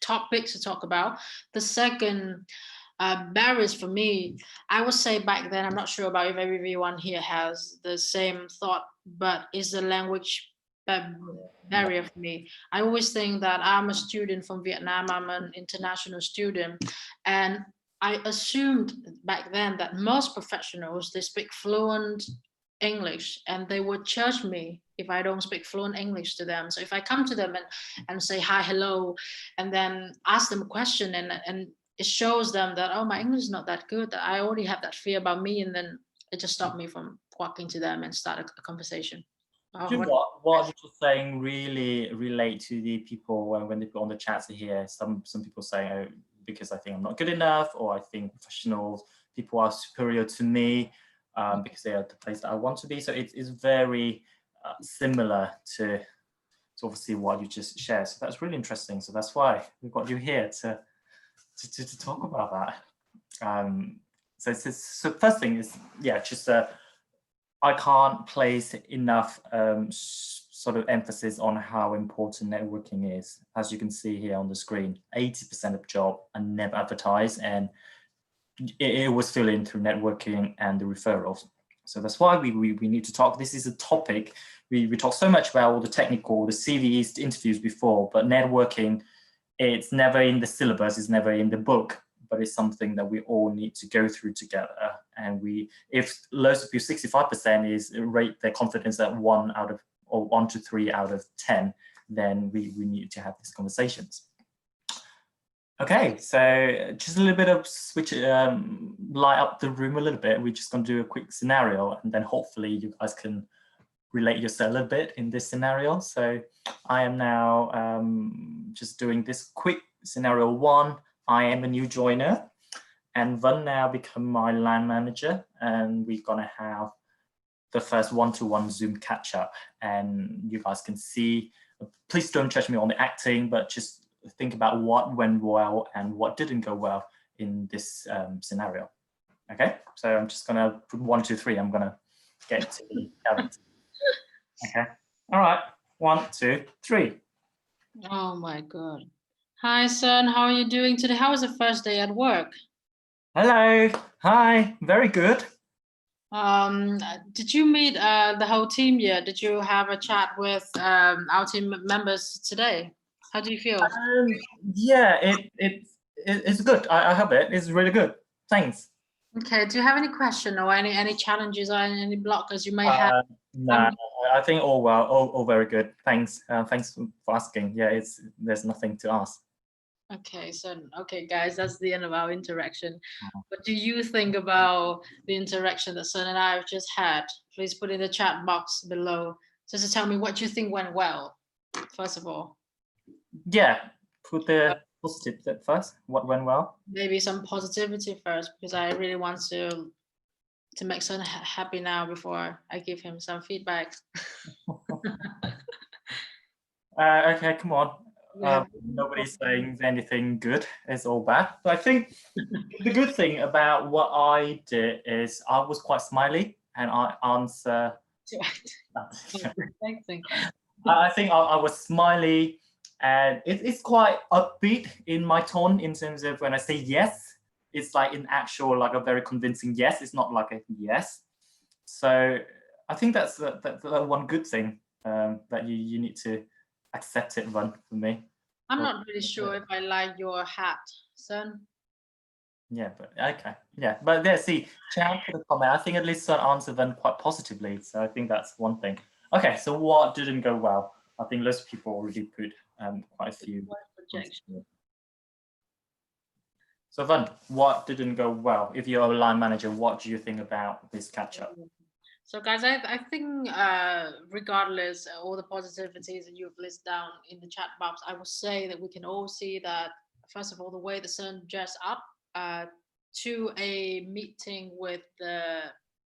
topics to talk about. The second barriers for me, I would say back then, I'm not sure about if everyone here has the same thought, but is the language barrier for me. I always think that I'm a student from Vietnam, I'm an international student, and I assumed back then that most professionals, they speak fluent English and they would judge me if I don't speak fluent English to them. So if I come to them and say hi, hello, and then ask them a question and it shows them that, oh, my English is not that good, that I already have that fear about me, and then it just stopped me from walking to them and start a conversation. Do you know what you're saying really relate to the people when they go on the chats here? Some people say, oh, because I think I'm not good enough, or I think professionals, people are superior to me because they are the place that I want to be. So it's very similar to obviously what you just shared. So that's really interesting. So that's why we've got you here to talk about that. So first thing is, yeah, just I can't place enough sort of emphasis on how important networking is. As you can see here on the screen, 80% of jobs are never advertised, and it was filled in through networking and the referrals. So that's why we need to talk. This is a topic, we talk so much about all the technical, the CVEs, the interviews before, but networking, it's never in the syllabus, it's never in the book, but it's something that we all need to go through together. And if loads of you, 65% is rate their confidence at 1 to 3 out of 10, then we need to have these conversations. Okay, so just a little bit of switch, light up the room a little bit. We're just going to do a quick scenario, and then hopefully you guys can relate yourself a little bit in this scenario. So I am now just doing this quick scenario 1. I am a new joiner, and Vân now become my line manager, and we're gonna have the first one-to-one Zoom catch up, and you guys can see. Please don't judge me on the acting, but just think about what went well and what didn't go well in this scenario. Okay, so I'm just gonna put 1, 2, 3. I'm gonna get to the character. Okay, all right, 1, 2, 3. Oh my God. Hi, son, how are you doing today? How was the first day at work? Hello, hi, very good. Did you meet the whole team yet? Did you have a chat with our team members today? How do you feel? Yeah, it's good. I have it. It's really good. Thanks. Okay. Do you have any question or any challenges or any blockers you may have? No, I think all well, all very good. Thanks. Thanks for asking. Yeah, there's nothing to ask. Okay, so guys, that's the end of our interaction. What do you think about the interaction that Sun and I have just had? Please put in the chat box below just to tell me what you think went well, first of all. Yeah, put the positive bit first. What went well? Maybe some positivity first, because I really want to make Sun happy now before I give him some feedback. Okay, come on. Nobody's saying anything good. It's all bad. But I think the good thing about what I did is I was quite smiley, and I answer. I think I was smiley, and it's quite upbeat in my tone in terms of when I say yes, it's like an actual, like a very convincing yes. It's not like a yes. So I think that's one good thing that you need to accept it, Vân, for me. I'm not really sure if I like your hat, son. Yeah, but okay. Yeah, but there, see, shout out to the comment. I think at least Sun answered Vân quite positively. So I think that's one thing. Okay, so what didn't go well? I think lots of people already put quite a few. So Van, what didn't go well? If you're a line manager, what do you think about this catch up? So guys, I think regardless all the positivities that you've listed down in the chat box, I would say that we can all see that first of all, the way the sun dressed up to a meeting with the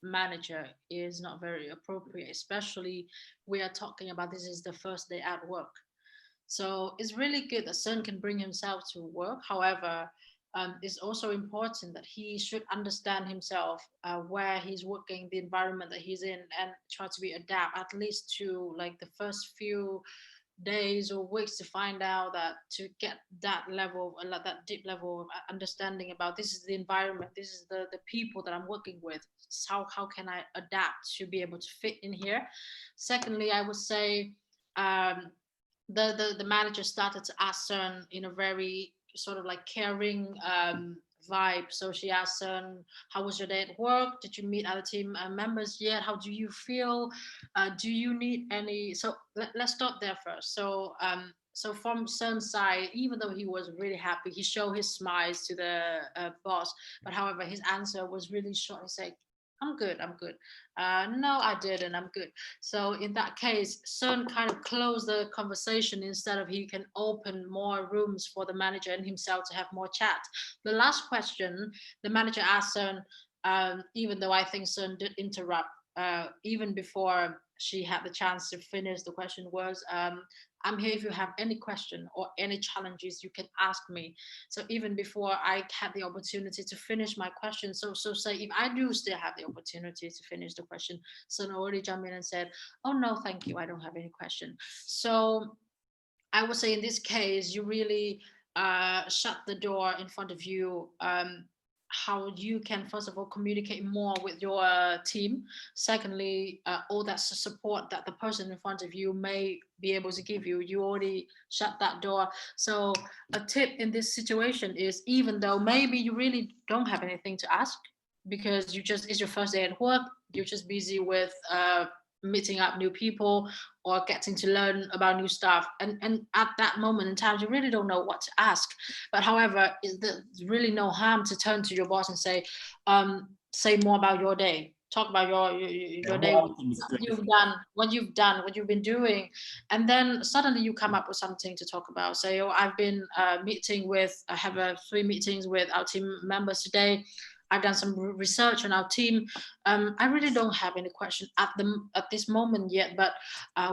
manager is not very appropriate, especially we are talking about this is the first day at work. So it's really good that Sun can bring himself to work. However, it's also important that he should understand himself, where he's working, the environment that he's in, and try to be adapt at least to like the first few days or weeks to find out that to get that level, that deep level of understanding about this is the environment, this is the people that I'm working with. So how can I adapt to be able to fit in here? Secondly, I would say the manager started to ask Sun in a very sort of like caring vibe. So she asked Sun, how was your day at work? Did you meet other team members yet? How do you feel? Do you need any? So let's start there first. So from Sun's side, even though he was really happy, he showed his smiles to the boss. But however, his answer was really short. He said, I'm good, I'm good. No, I didn't, I'm good. So in that case, Sun kind of closed the conversation instead of he can open more rooms for the manager and himself to have more chat. The last question, the manager asked Sun, even though I think Sun did interrupt, even before she had the chance to finish the question was, I'm here if you have any question or any challenges, you can ask me. So even before I had the opportunity to finish my question, so say if I do still have the opportunity to finish the question, Sun already jumped in and said, oh no, thank you, I don't have any question. So I would say in this case, you really shut the door in front of you. How you can first of all communicate more with your team. Secondly, all that support that the person in front of you may be able to give you, you already shut that door. So a tip in this situation is, even though maybe you really don't have anything to ask because it's your first day at work, you're just busy with meeting up new people or getting to learn about new stuff, and at that moment in time you really don't know what to ask. But however, there's really no harm to turn to your boss and say more about your day, talk about your day, what you've done, what you've been doing, and then suddenly you come up with something to talk about. Say, oh, I've been I have 3 meetings with our team members today. I've done some research on our team. I really don't have any question at this moment yet, but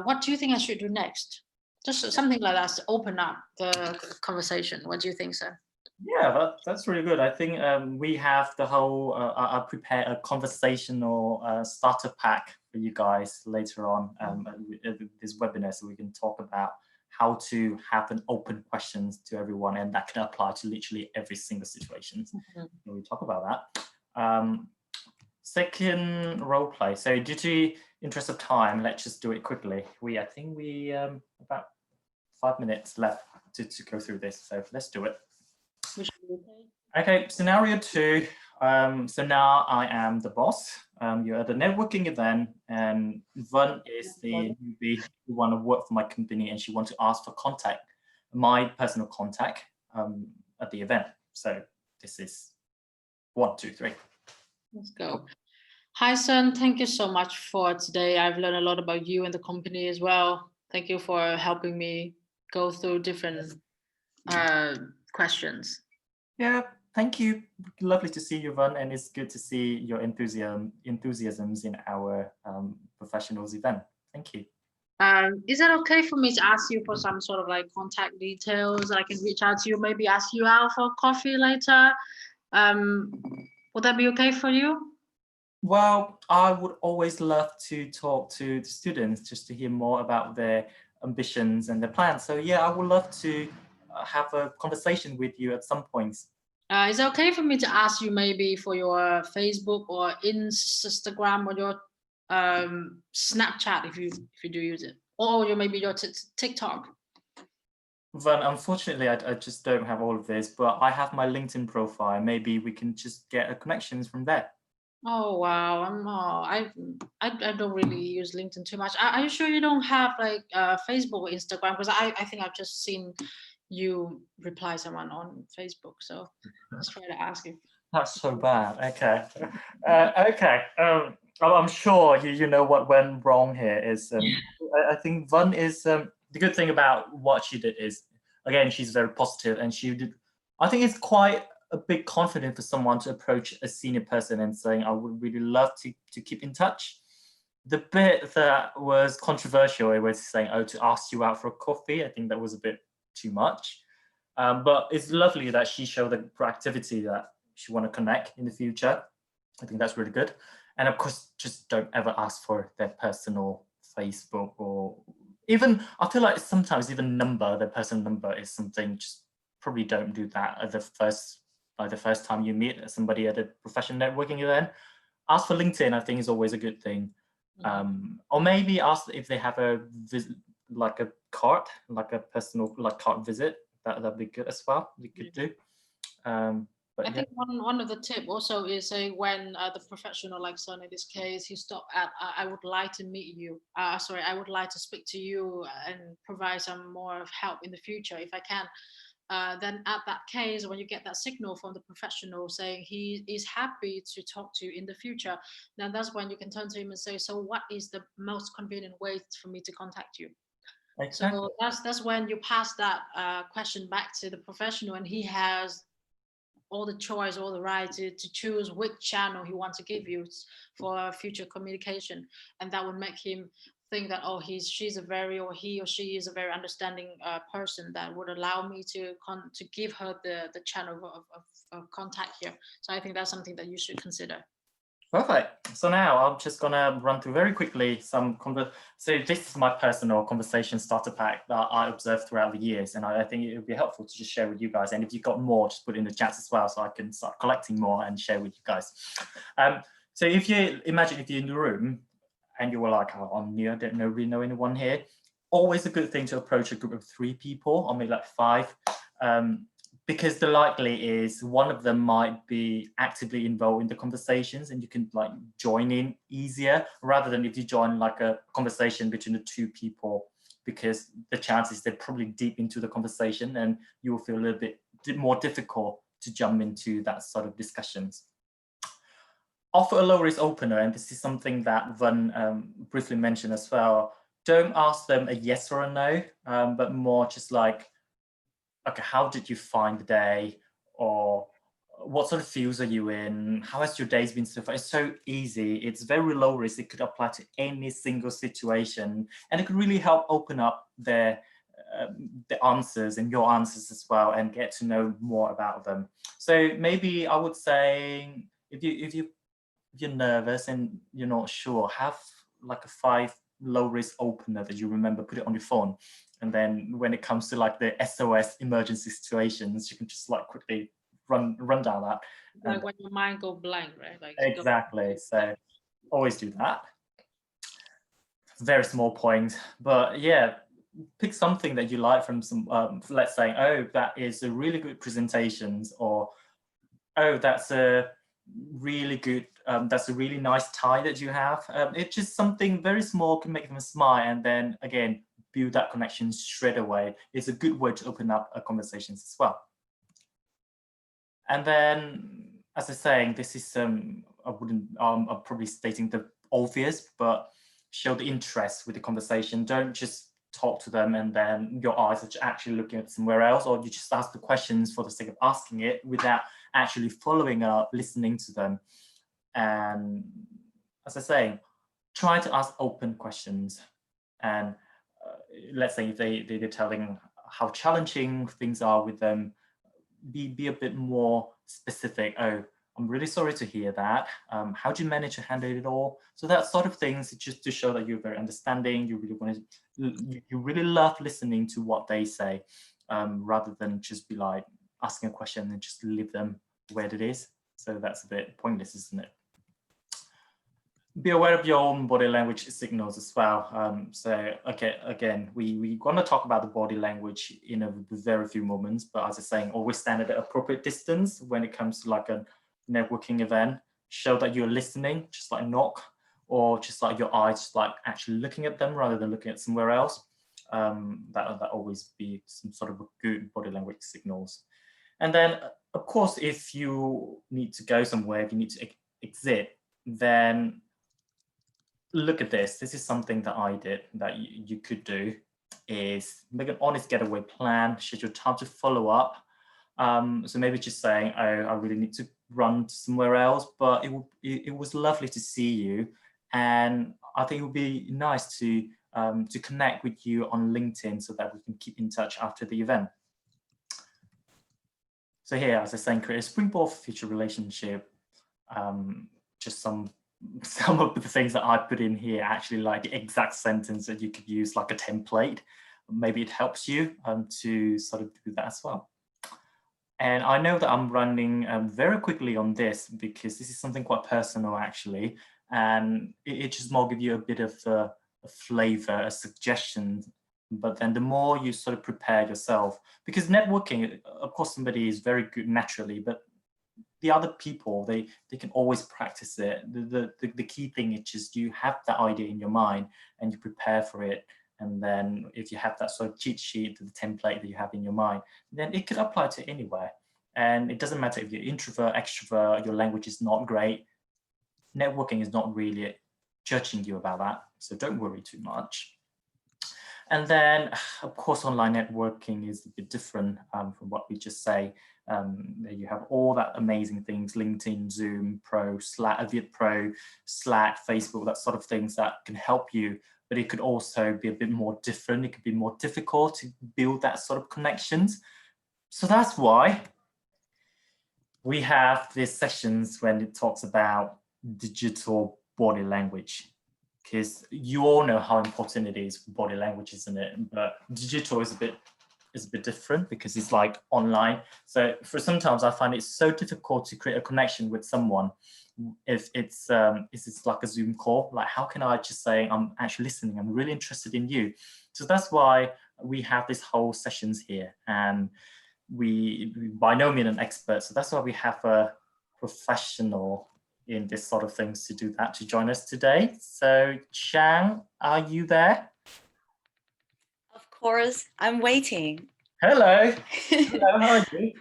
what do you think I should do next? Just something like that to open up the conversation. What do you think, sir? Yeah, that's really good. I think we have the whole, I prepare a conversational starter pack for you guys later on at this webinar, so we can talk about how to have an open questions to everyone, and that can apply to literally every single situation. We talk about that. Second role play. So due to interest of time, let's just do it quickly. I think we about 5 minutes left to go through this, so let's do it. Okay, scenario 2. So now I am the boss. You're at a networking event, and Vân is the newbie who want to work for my company, and she wants to ask for my personal contact at the event. So this is 1, 2, 3. Let's go. Hi, Sun. Thank you so much for today. I've learned a lot about you and the company as well. Thank you for helping me go through different questions. Yeah, thank you. Lovely to see you, Vân, and it's good to see your enthusiasms in our professionals event. Thank you. Is it okay for me to ask you for some sort of like contact details that I can reach out to you, maybe ask you out for coffee later? Would that be okay for you? Well, I would always love to talk to the students just to hear more about their ambitions and their plans. So yeah, I would love to have a conversation with you at some points. Is it okay for me to ask you maybe for your Facebook or Instagram or your Snapchat if you do use it, or maybe your TikTok? Vân, unfortunately, I just don't have all of this, but I have my LinkedIn profile. Maybe we can just get a connections from there. Oh wow, I don't really use LinkedIn too much. Are you sure you don't have like Facebook or Instagram? Because I think I've just seen you reply someone on Facebook. So let's try to ask him. That's so bad. Okay. Okay. I'm sure you know what went wrong here is I think Vân is the good thing about what she did is, again, she's very positive and she did. I think it's quite a big confidence for someone to approach a senior person and saying, I would really love to keep in touch. The bit that was controversial, it was saying, oh, to ask you out for a coffee. I think that was a bit too much. But it's lovely that she showed the proactivity that she want to connect in the future. I think that's really good. And of course, just don't ever ask for their personal Facebook or even, I feel like sometimes even their personal number is something, just probably don't do that at the first time you meet somebody at a professional networking event. Ask for LinkedIn, I think is always a good thing. Or maybe ask if they have a like a card, like a personal card visit. That'd be good as well. We could do. But I think one of the tip also is when the professional, like Son in this case, you stop at, I would like to meet you. Sorry, I would like to speak to you and provide some more help in the future if I can. Then at that case, when you get that signal from the professional saying he is happy to talk to you in the future, then that's when you can turn to him and say, so what is the most convenient way for me to contact you? exactly. So that's when you pass that question back to the professional, and he has all the choice, all the right to choose which channel he wants to give you for future communication, and that would make him think that, oh, she's a very, or he or she is a very understanding person that would allow me to give her the channel of contact here. So I think that's something that you should consider. Perfect. So now I'm just gonna run through very quickly some so this is my personal conversation starter pack that I observed throughout the years, and I think it would be helpful to just share with you guys. And if you've got more, just put it in the chats as well, so I can start collecting more and share with you guys. So if you imagine if you're in the room and you were like, oh, I'm new, I don't really know anyone here. Always a good thing to approach a group of 3 people, or maybe like 5. Because the likely is one of them might be actively involved in the conversations and you can like join in easier rather than if you join like a conversation between the 2 people, because the chances they're probably deep into the conversation and you will feel a little bit more difficult to jump into that sort of discussions. Offer a low risk opener, and this is something that Vân briefly mentioned as well. Don't ask them a yes or a no, but more just like, okay, how did you find the day? Or what sort of fields are you in? How has your days been so far? It's so easy. It's very low risk. It could apply to any single situation. And it could really help open up the answers and your answers as well and get to know more about them. So maybe I would say if you're nervous and you're not sure, have like a 5 low risk opener that you remember, put it on your phone. And then when it comes to like the SOS emergency situations, you can just like quickly run down that. Like when your mind go blank, right? Like exactly. So always do that. Very small point, but yeah, pick something that you like from some, let's say, oh, that is a really good presentations, or oh, that's a really good, that's a really nice tie that you have. It's just something very small can make them smile, and then again, build that connection straight away. It's a good way to open up conversations as well. And then, as I was saying, this is I'm probably stating the obvious, but show the interest with the conversation. Don't just talk to them and then your eyes are actually looking at somewhere else, or you just ask the questions for the sake of asking it without actually following up, listening to them. And as I was saying, try to ask open questions. And let's say if they're telling how challenging things are with them, be a bit more specific. Oh, I'm really sorry to hear that. How do you manage to handle it all? So that sort of things, just to show that you're very understanding. You really want to, you really love listening to what they say, rather than just be like asking a question and just leave them where it is. So that's a bit pointless, isn't it? Be aware of your own body language signals as well. So, okay, again, we're going to talk about the body language in a very few moments, but as I was saying, always stand at an appropriate distance when it comes to like a networking event. Show that you're listening, just like knock, or just like your eyes just like actually looking at them rather than looking at somewhere else. that always be some sort of a good body language signals. And then, of course, if you need to go somewhere, if you need to exit, then look at this. This is something that I did that you could do, is make an honest getaway plan, schedule time to follow up. So maybe just saying, oh, I really need to run to somewhere else, but it was lovely to see you. And I think it would be nice to connect with you on LinkedIn so that we can keep in touch after the event. So here, as I was saying, create a springboard for future relationship. Just some of the things that I put in here, actually like the exact sentence that you could use like a template. Maybe it helps you to sort of do that as well. And I know that I'm running very quickly on this because this is something quite personal actually. And it just more give you a bit of a flavor, a suggestion. But then the more you sort of prepare yourself, because networking, of course, somebody is very good naturally, but the other people, they can always practice it. The key thing is just you have that idea in your mind and you prepare for it. And then if you have that sort of cheat sheet, the template that you have in your mind, then it could apply to anywhere. And it doesn't matter if you're introvert, extrovert, your language is not great. Networking is not really judging you about that. So don't worry too much. And then, of course, online networking is a bit different from what we just say. You have all that amazing things, LinkedIn, Zoom, Pro, Slack, VietPro, Slack, Facebook, that sort of things that can help you. But it could also be a bit more different. It could be more difficult to build that sort of connections. So that's why we have these sessions when it talks about digital body language. Because you all know how important it is for body language, isn't it? But digital is a bit different because it's like online. So for sometimes I find it so difficult to create a connection with someone if it's like a Zoom call. Like, how can I just say I'm actually listening? I'm really interested in you. So that's why we have these whole sessions here, and we by no means an expert. So that's why we have a professional in this sort of things to do that, to join us today. So Chang, are you there? Of course, I'm waiting. Hello. Hello, how are you?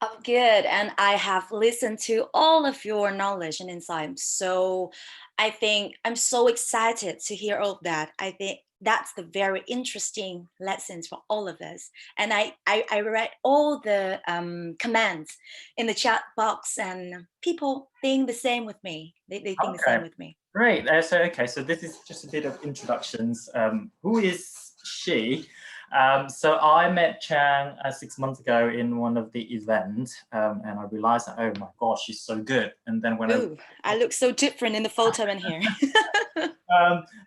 I'm good, and I have listened to all of your knowledge and insight. So I think I'm so excited to hear all of that. I think that's the very interesting lessons for all of us. And I read all the comments in the chat box, and people think the same with me. They think the same with me. Great. So this is just a bit of introductions. Who is she? So I met Chang 6 months ago in one of the events, and I realized that, oh my gosh, she's so good. And then when I look so different in the photo in here.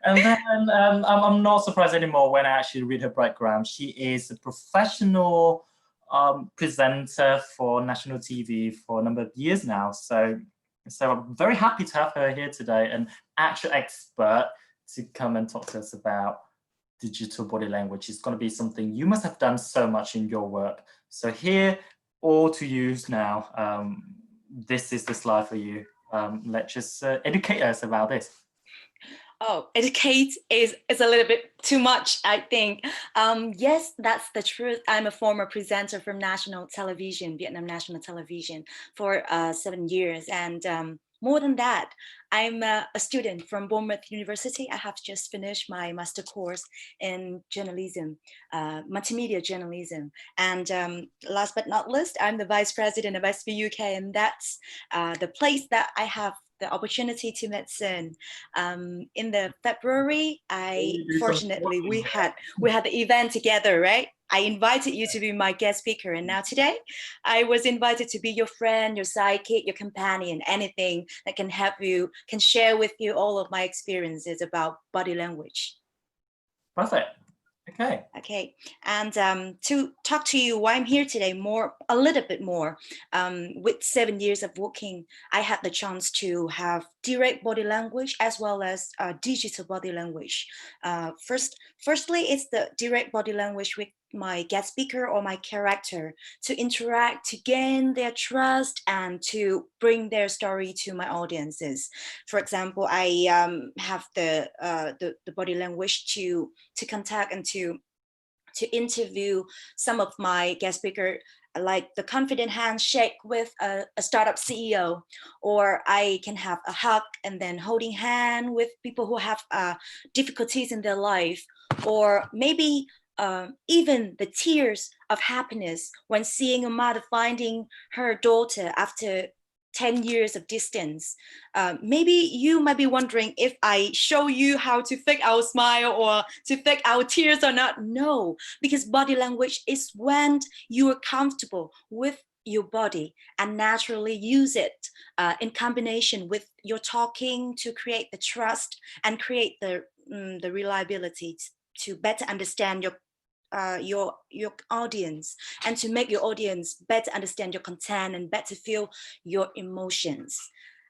And then I'm not surprised anymore when I actually read her background. She is a professional presenter for national TV for a number of years now. So I'm very happy to have her here today, an actual expert to come and talk to us about digital body language. It's going to be something you must have done so much in your work. So here, all to use now. This is the slide for you. Let's just educate us about this. Oh, educate is a little bit too much, I think. Yes, that's the truth. I'm a former presenter from national television, Vietnam National Television, for 7 years. And more than that, I'm a student from Bournemouth University. I have just finished my master course in journalism, multimedia journalism. And last but not least, I'm the vice president of SV UK, and that's the place that I have the opportunity to meet Sun. In the February, fortunately we had the event together, right? I invited you to be my guest speaker, and now today I was invited to be your friend, your sidekick, your companion, anything that can help you, can share with you all of my experiences about body language. Perfect. Okay, and to talk to you why I'm here today, a little bit more. With 7 years of working, I had the chance to have direct body language as well as digital body language. Firstly, it's the direct body language my guest speaker or my character to interact, to gain their trust, and to bring their story to my audiences. For example, I have the body language to contact and to interview some of my guest speaker, like the confident handshake with a startup CEO, or I can have a hug and then holding hand with people who have difficulties in their life, or maybe even the tears of happiness when seeing a mother finding her daughter after 10 years of distance. Maybe you might be wondering if I show you how to fake our smile or to fake our tears or not. No, because body language is when you are comfortable with your body and naturally use it in combination with your talking to create the trust and create the reliability to better understand your audience, and to make your audience better understand your content and better feel your emotions.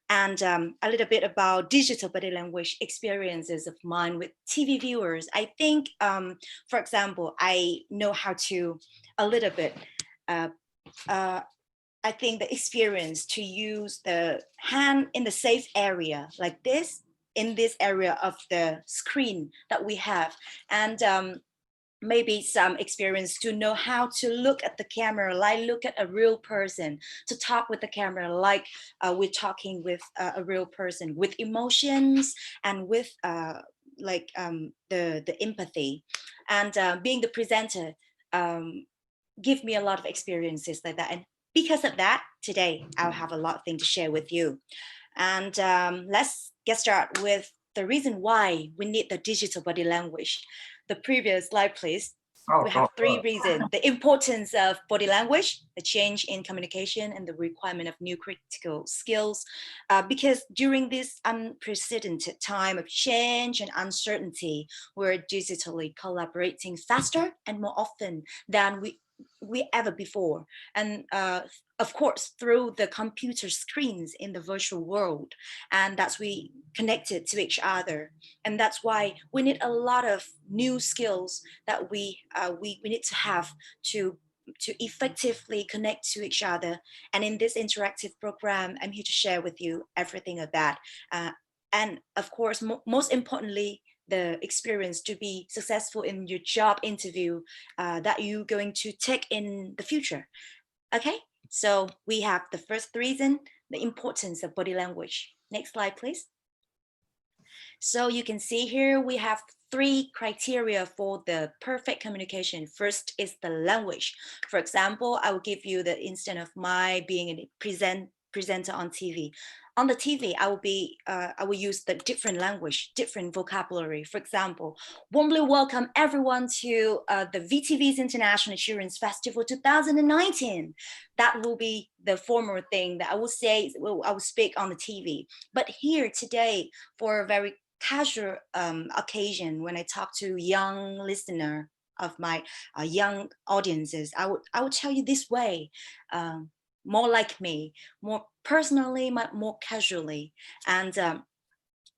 And a little bit about digital body language experiences of mine with TV viewers. I think, for example, I know how to a little bit. I think the experience to use the hand in the safe area like this, in this area of the screen that we have, and maybe some experience to know how to look at the camera, like look at a real person, to talk with the camera like we're talking with a real person, with emotions and with the empathy. And being the presenter give me a lot of experiences like that. And because of that, today I'll have a lot of things to share with you. And let's get started with the reason why we need the digital body language. The previous slide, please. We have three reasons: the importance of body language, the change in communication, and the requirement of new critical skills. Because during this unprecedented time of change and uncertainty, we're digitally collaborating faster and more often than we ever before. And of course, through the computer screens in the virtual world, and that's we connected to each other. And that's why we need a lot of new skills that we need to have to effectively connect to each other. And in this interactive program, I'm here to share with you everything of that. And of course, most importantly, the experience to be successful in your job interview that you're going to take in the future. Okay, so we have the first reason, the importance of body language. Next slide, please. So you can see here we have three criteria for the perfect communication. First is the language. For example, I will give you the instance of my being a presenter on TV. On the TV, I will use the different language, different vocabulary. For example, warmly welcome everyone to the VTV's International Children's Festival 2019. That will be the former thing that I will say, I will speak on the TV. But here today, for a very casual occasion, when I talk to young listener of my young audiences, I would tell you this way. More like me, more personally, more casually. And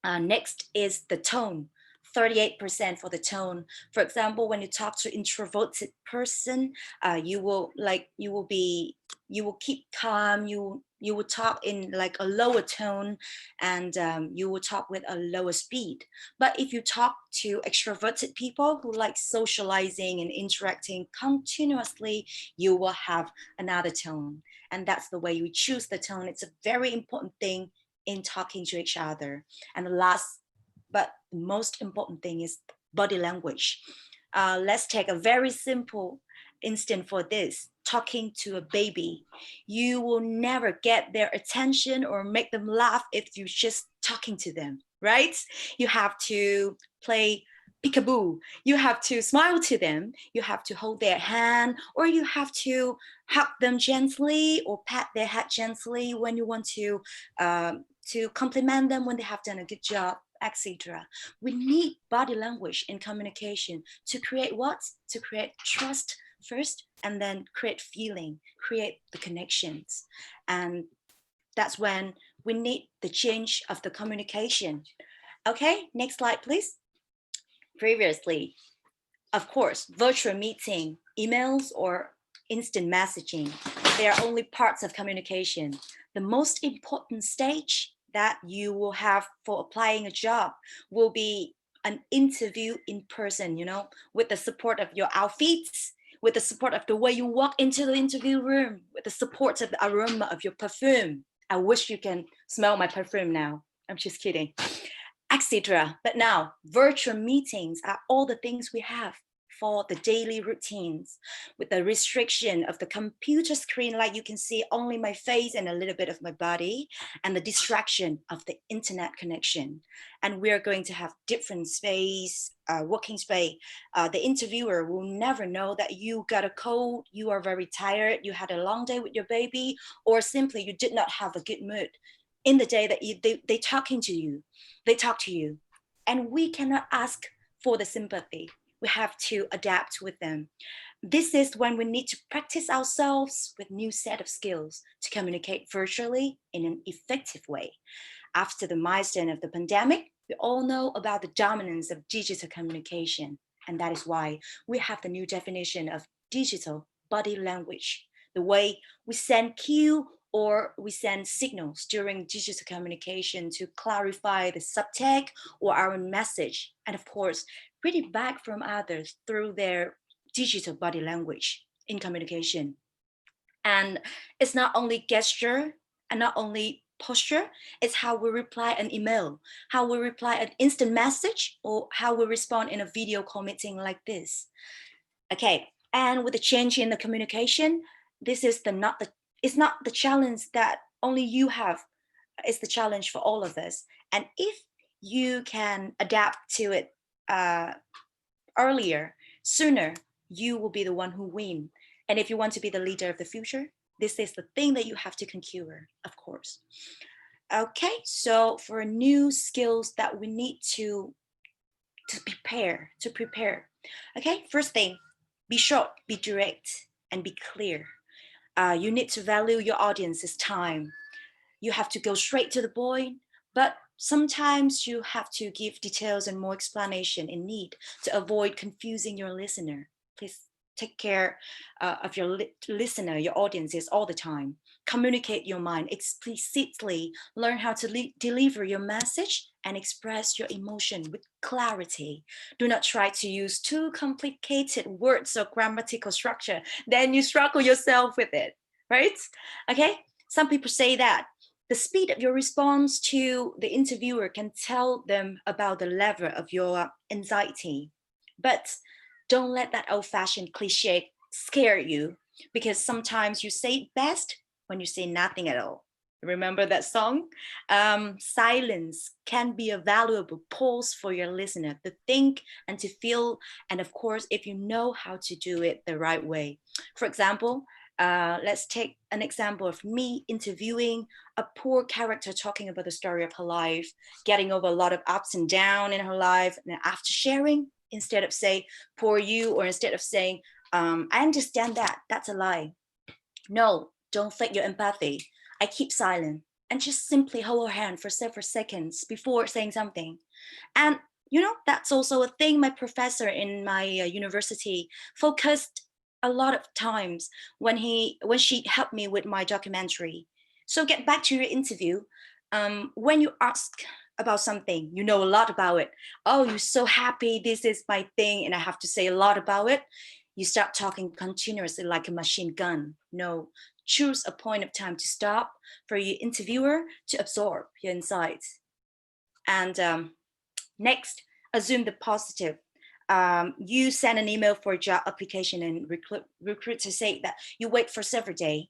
next is the tone. 38% for the tone. For example, when you talk to introverted person, you will keep calm. You will talk in like a lower tone, and you will talk with a lower speed. But if you talk to extroverted people who like socializing and interacting continuously, you will have another tone. And that's the way you choose the tone. It's a very important thing in talking to each other. And the last but the most important thing is body language. Let's take a very simple instance for this. Talking to a baby, you will never get their attention or make them laugh if you're just talking to them, right? You have to play peekaboo. You have to smile to them. You have to hold their hand, or you have to hug them gently or pat their head gently when you want to compliment them when they have done a good job, etc. We need body language in communication to create what? To create trust first, and then create feeling, create the connections. And that's when we need the change of the communication. Okay, next slide, please. Previously, of course, virtual meeting emails or instant messaging. They are only parts of communication. The most important stage that you will have for applying a job will be an interview in person, you know, with the support of your outfits, with the support of the way you walk into the interview room, with the support of the aroma of your perfume. I wish you can smell my perfume now. I'm just kidding, etc. But now, virtual meetings are all the things we have for the daily routines, with the restriction of the computer screen, like you can see only my face and a little bit of my body, and the distraction of the internet connection. And we are going to have different space, working space. The interviewer will never know that you got a cold, you are very tired, you had a long day with your baby, or simply you did not have a good mood in the day that they talking to you, they talk to you. And we cannot ask for the sympathy. We have to adapt with them. This is when we need to practice ourselves with new set of skills to communicate virtually in an effective way. After the milestone of the pandemic, we all know about the dominance of digital communication. And that is why we have the new definition of digital body language, the way we send cue or we send signals during digital communication to clarify the subtext or our message. And of course, read it back from others through their digital body language in communication. And it's not only gesture and not only posture, it's how we reply an email, how we reply an instant message, or how we respond in a video call meeting like this. Okay, and with the change in the communication, this is it's not the challenge that only you have, it's the challenge for all of us. And if you can adapt to it earlier, sooner, you will be the one who win. And if you want to be the leader of the future, this is the thing that you have to conquer, of course. Okay, so for new skills that we need to prepare. Okay, first thing, be short, be direct, and be clear. You need to value your audience's time. You have to go straight to the point, but sometimes you have to give details and more explanation in need to avoid confusing your listener. Please take care of your listener, your audiences all the time. Communicate your mind explicitly. Learn how to deliver your message and express your emotion with clarity. Do not try to use too complicated words or grammatical structure. Then you struggle yourself with it, right? Okay, some people say that the speed of your response to the interviewer can tell them about the level of your anxiety. But don't let that old-fashioned cliche scare you, because sometimes you say it best when you say nothing at all. Remember that song? Silence can be a valuable pause for your listener to think and to feel. And of course, if you know how to do it the right way. For example, let's take an example of me interviewing a poor character talking about the story of her life, getting over a lot of ups and downs in her life. And after sharing, instead of say, poor you, or instead of saying, I understand that, that's a lie. No, don't fake your empathy. I keep silent and just simply hold her hand for several seconds before saying something. And you know, that's also a thing my professor in my university focused a lot of times when she helped me with my documentary. So get back to your interview. When you ask about something, you know a lot about it. Oh, you're so happy, this is my thing, and I have to say a lot about it. You start talking continuously like a machine gun. No, choose a point of time to stop for your interviewer to absorb your insights. And next, assume the positive. You send an email for a job application and recruiter say that you wait for several days.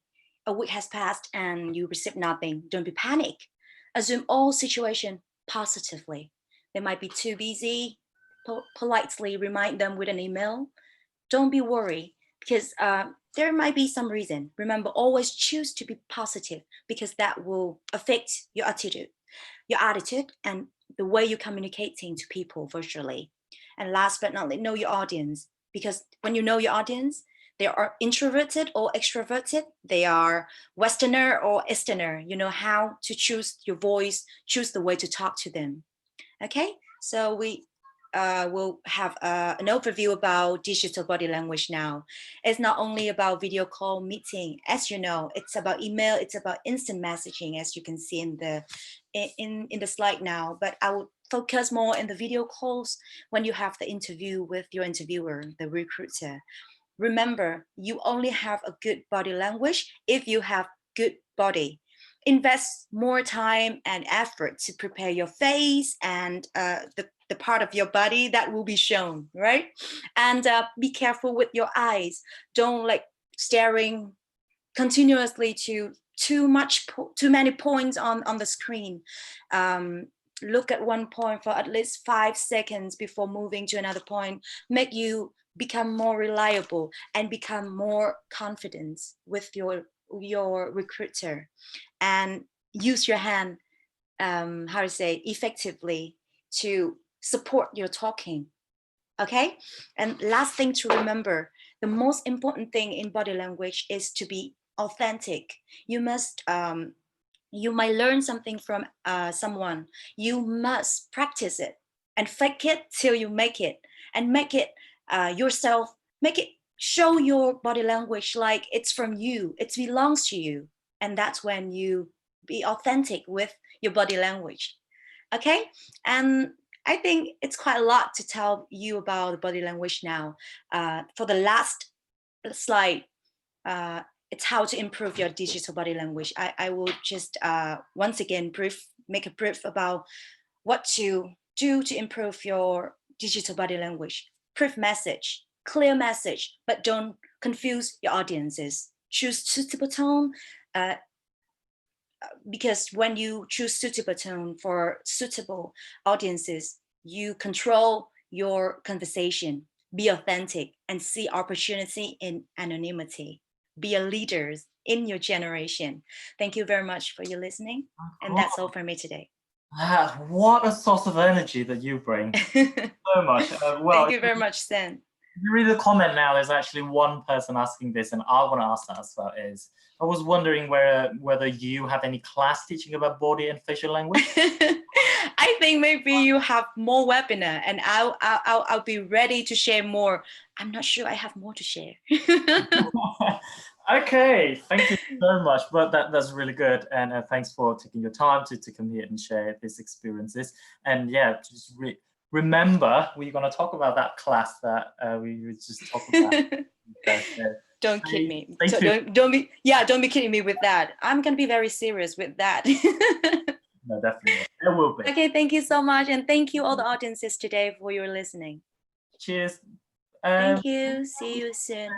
A week has passed and you receive nothing. Don't be panic. Assume all situation positively. They might be too busy. Politely remind them with an email. Don't be worried, because there might be some reason. Remember, always choose to be positive, because that will affect your attitude and the way you're communicating to people virtually. And last but not least, know your audience, because when you know your audience, they are introverted or extroverted, they are Westerner or Easterner. You know how to choose your voice, choose the way to talk to them. Okay, so we will have an overview about digital body language now. It's not only about video call meeting, as you know, it's about email, it's about instant messaging, as you can see in the slide now. But I will focus more in the video calls when you have the interview with your interviewer, the recruiter. Remember, you only have a good body language if you have good body. Invest more time and effort to prepare your face and the part of your body that will be shown, right? And be careful with your eyes. Don't like staring continuously to too many points on the screen. Look at one point for at least 5 seconds before moving to another point. Make you become more reliable and become more confident with your recruiter, and use your hand how to say effectively to support your talking. Okay, and last thing to remember, the most important thing in body language is to be authentic. You must you might learn something from someone. You must practice it and fake it till you make it, and make it yourself. Make it show your body language like it's from you, it belongs to you. And that's when you be authentic with your body language. Okay, and I think it's quite a lot to tell you about the body language now. For the last slide, it's how to improve your digital body language. I will just once again make a brief about what to do to improve your digital body language. Brief message, clear message, but don't confuse your audiences. Choose suitable tone, because when you choose suitable tone for suitable audiences, you control your conversation. Be authentic and see opportunity in anonymity. Be a leader in your generation. Thank you very much for your listening. And that's all for me today. What a source of energy that you bring. So much. Well, thank you very much, Sen. If you read the comment now, there's actually one person asking this, and I want to ask that as well. I was wondering whether you have any class teaching about body and facial language. I think maybe you have more webinar, and I'll be ready to share more. I'm not sure I have more to share. Okay, thank you so much. But that's really good, and thanks for taking your time to come here and share these experiences. And yeah, just remember, we're going to talk about that class that we were just talking about. Don't kid me. Don't be kidding me with that. I'm going to be very serious with that. No, definitely. There will be. Okay, thank you so much. And thank you all the audiences today for your listening. Cheers. Thank you. See you soon.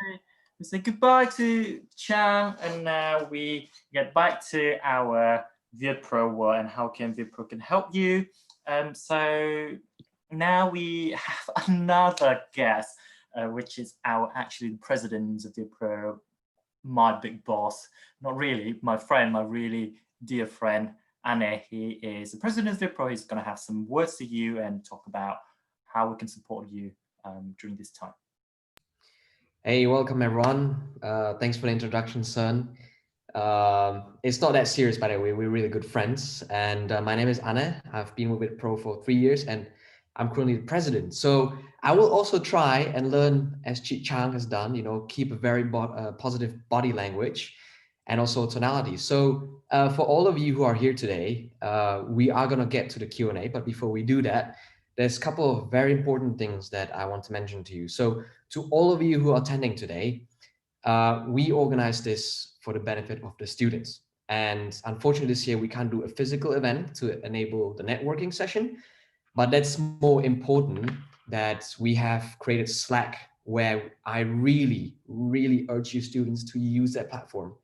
We say goodbye to Chang, and now we get back to our VietPro world and how VietPro can help you. So now we have another guest, which is actually the president of VietPro, my big boss. Not really, my friend, my really dear friend, Anne. He is the president of VietPro. He's going to have some words to you and talk about how we can support you during this time. Hey, welcome everyone. Thanks for the introduction, Sun. It's not that serious, by the way. We're really good friends. And my name is Anne. I've been with VietPro for 3 years, and I'm currently the president. So I will also try and learn, as Chi Chang has done, keep a very positive body language and also tonality. So for all of you who are here today, we are going to get to the Q&A. But before we do that, there's a couple of very important things that I want to mention to you. So to all of you who are attending today, we organized this for the benefit of the students. And unfortunately this year we can't do a physical event to enable the networking session, but that's more important that we have created Slack, where I really, really urge you students to use that platform.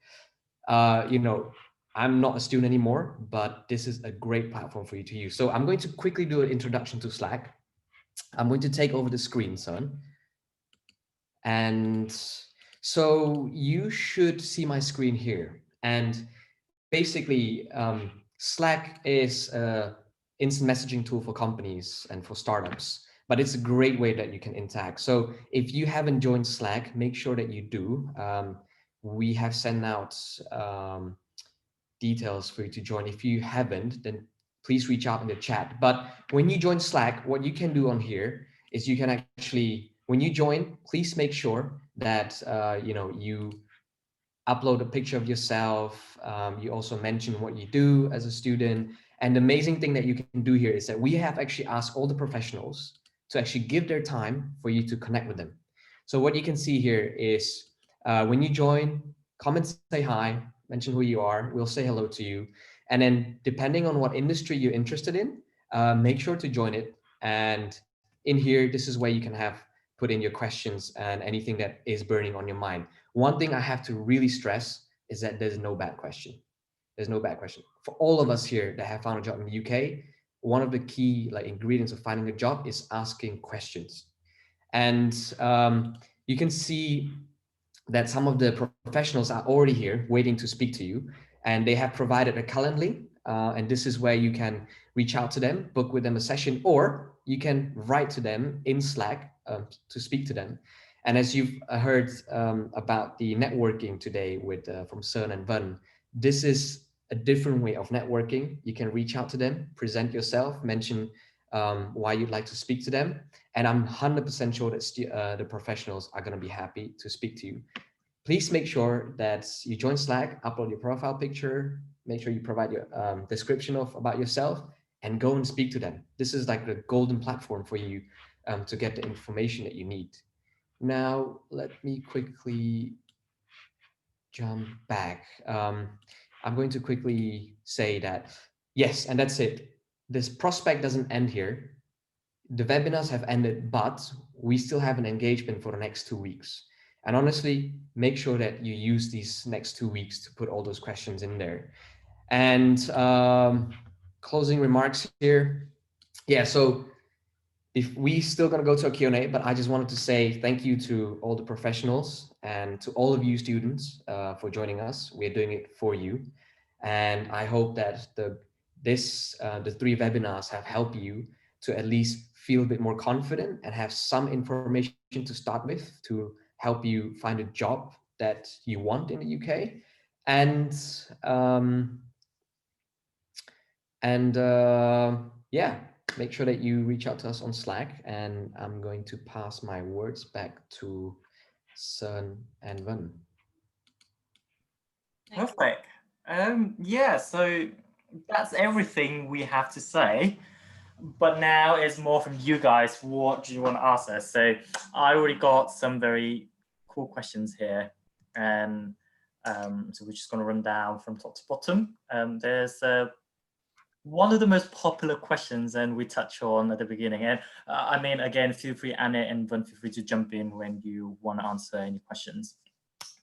I'm not a student anymore, but this is a great platform for you to use. So I'm going to quickly do an introduction to Slack. I'm going to take over the screen, Son. And so you should see my screen here. And basically, Slack is an instant messaging tool for companies and for startups, but it's a great way that you can interact. So if you haven't joined Slack, make sure that you do. We have sent out details for you to join. If you haven't, then please reach out in the chat. But when you join Slack, what you can do on here is you can actually, when you join, please make sure that you upload a picture of yourself. You also mention what you do as a student. And the amazing thing that you can do here is that we have actually asked all the professionals to actually give their time for you to connect with them. So what you can see here is when you join, comment, say hi, mention who you are, we'll say hello to you. And then depending on what industry you're interested in, make sure to join it. And in here, this is where you can put in your questions and anything that is burning on your mind. One thing I have to really stress is that there's no bad question. There's no bad question. For all of us here that have found a job in the UK, one of the key ingredients of finding a job is asking questions. And you can see that some of the professionals are already here waiting to speak to you, and they have provided a Calendly. And this is where you can reach out to them, book with them a session, or you can write to them in Slack to speak to them. And as you've heard about the networking today from Søren and Vân, this is a different way of networking. You can reach out to them, present yourself, mention why you'd like to speak to them. And I'm 100% sure that the professionals are going to be happy to speak to you. Please make sure that you join Slack, upload your profile picture, make sure you provide your description about yourself, and go and speak to them. This is like the golden platform for you to get the information that you need. Now, let me quickly jump back. I'm going to quickly say that, yes, and that's it. This prospect doesn't end here. The webinars have ended, but we still have an engagement for the next 2 weeks. And honestly, make sure that you use these next 2 weeks to put all those questions in there. And closing remarks here. Yeah, so if we still going to go to a Q&A, but I just wanted to say thank you to all the professionals and to all of you students for joining us. We're doing it for you. And I hope that the 3 webinars have helped you to at least feel a bit more confident and have some information to start with to help you find a job that you want in the UK. Yeah, make sure that you reach out to us on Slack, and I'm going to pass my words back to Søren and Vân. Perfect. Yeah, so that's everything we have to say. But now it's more from you guys. What do you want to ask us? So I already got some very cool questions here. And so we're just going to run down from top to bottom. There's one of the most popular questions, and we touch on at the beginning. And I mean, again, feel free, Anna and Vân, feel free to jump in when you want to answer any questions.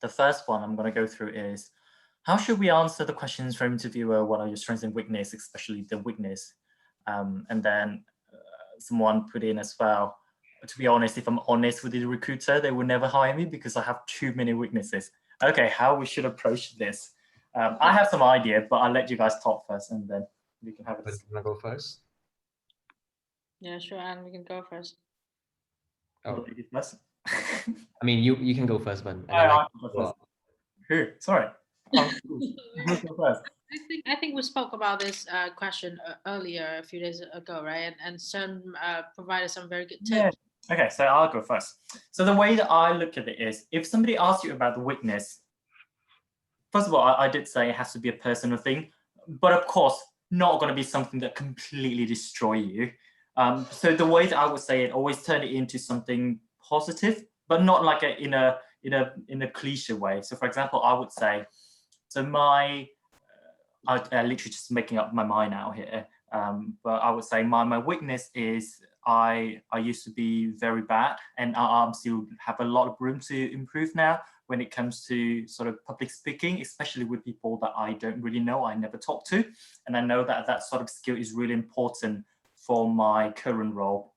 The first one I'm going to go through is, how should we answer the questions from interviewer? What are your strengths and weakness, especially the weakness? And then someone put in as well, to be honest, if I'm honest with the recruiter, they will never hire me because I have too many weaknesses. Okay, how we should approach this? I have some idea, but I'll let you guys talk first, and then we can have it. You want to go first? Yeah, sure, and we can go first. Oh, First? I mean, you can go first, Vân. Who? Sorry. Go first. I think we spoke about this question earlier a few days ago, right? And Søren provided some very good tips. Yeah. Okay, so I'll go first. So the way that I look at it is, if somebody asks you about the weakness, first of all, I did say it has to be a personal thing, but of course, not going to be something that completely destroy you. So the way that I would say it, always turn it into something positive, but not like in a cliche way. So for example, I would say, so I literally just making up my mind out here, but I would say my weakness is I used to be very bad, and I still have a lot of room to improve now when it comes to sort of public speaking, especially with people that I don't really know, I never talk to. And I know that that sort of skill is really important for my current role.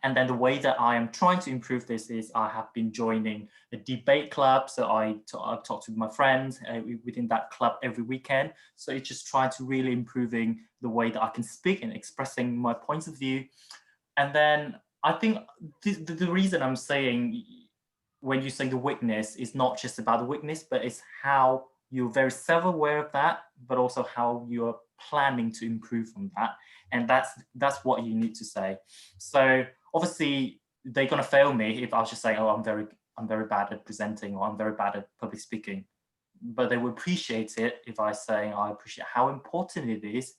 And then the way that I am trying to improve this is I have been joining a debate club. So I talk to my friends within that club every weekend. So it's just trying to really improving the way that I can speak and expressing my points of view. And then I think the reason I'm saying, when you say the weakness, is not just about the weakness, but it's how you're very self-aware of that, but also how you're planning to improve on that. And that's what you need to say. So obviously they're going to fail me if I was just saying, oh, I'm very bad at presenting, or I'm very bad at public speaking. But they will appreciate it if I say, I appreciate how important it is.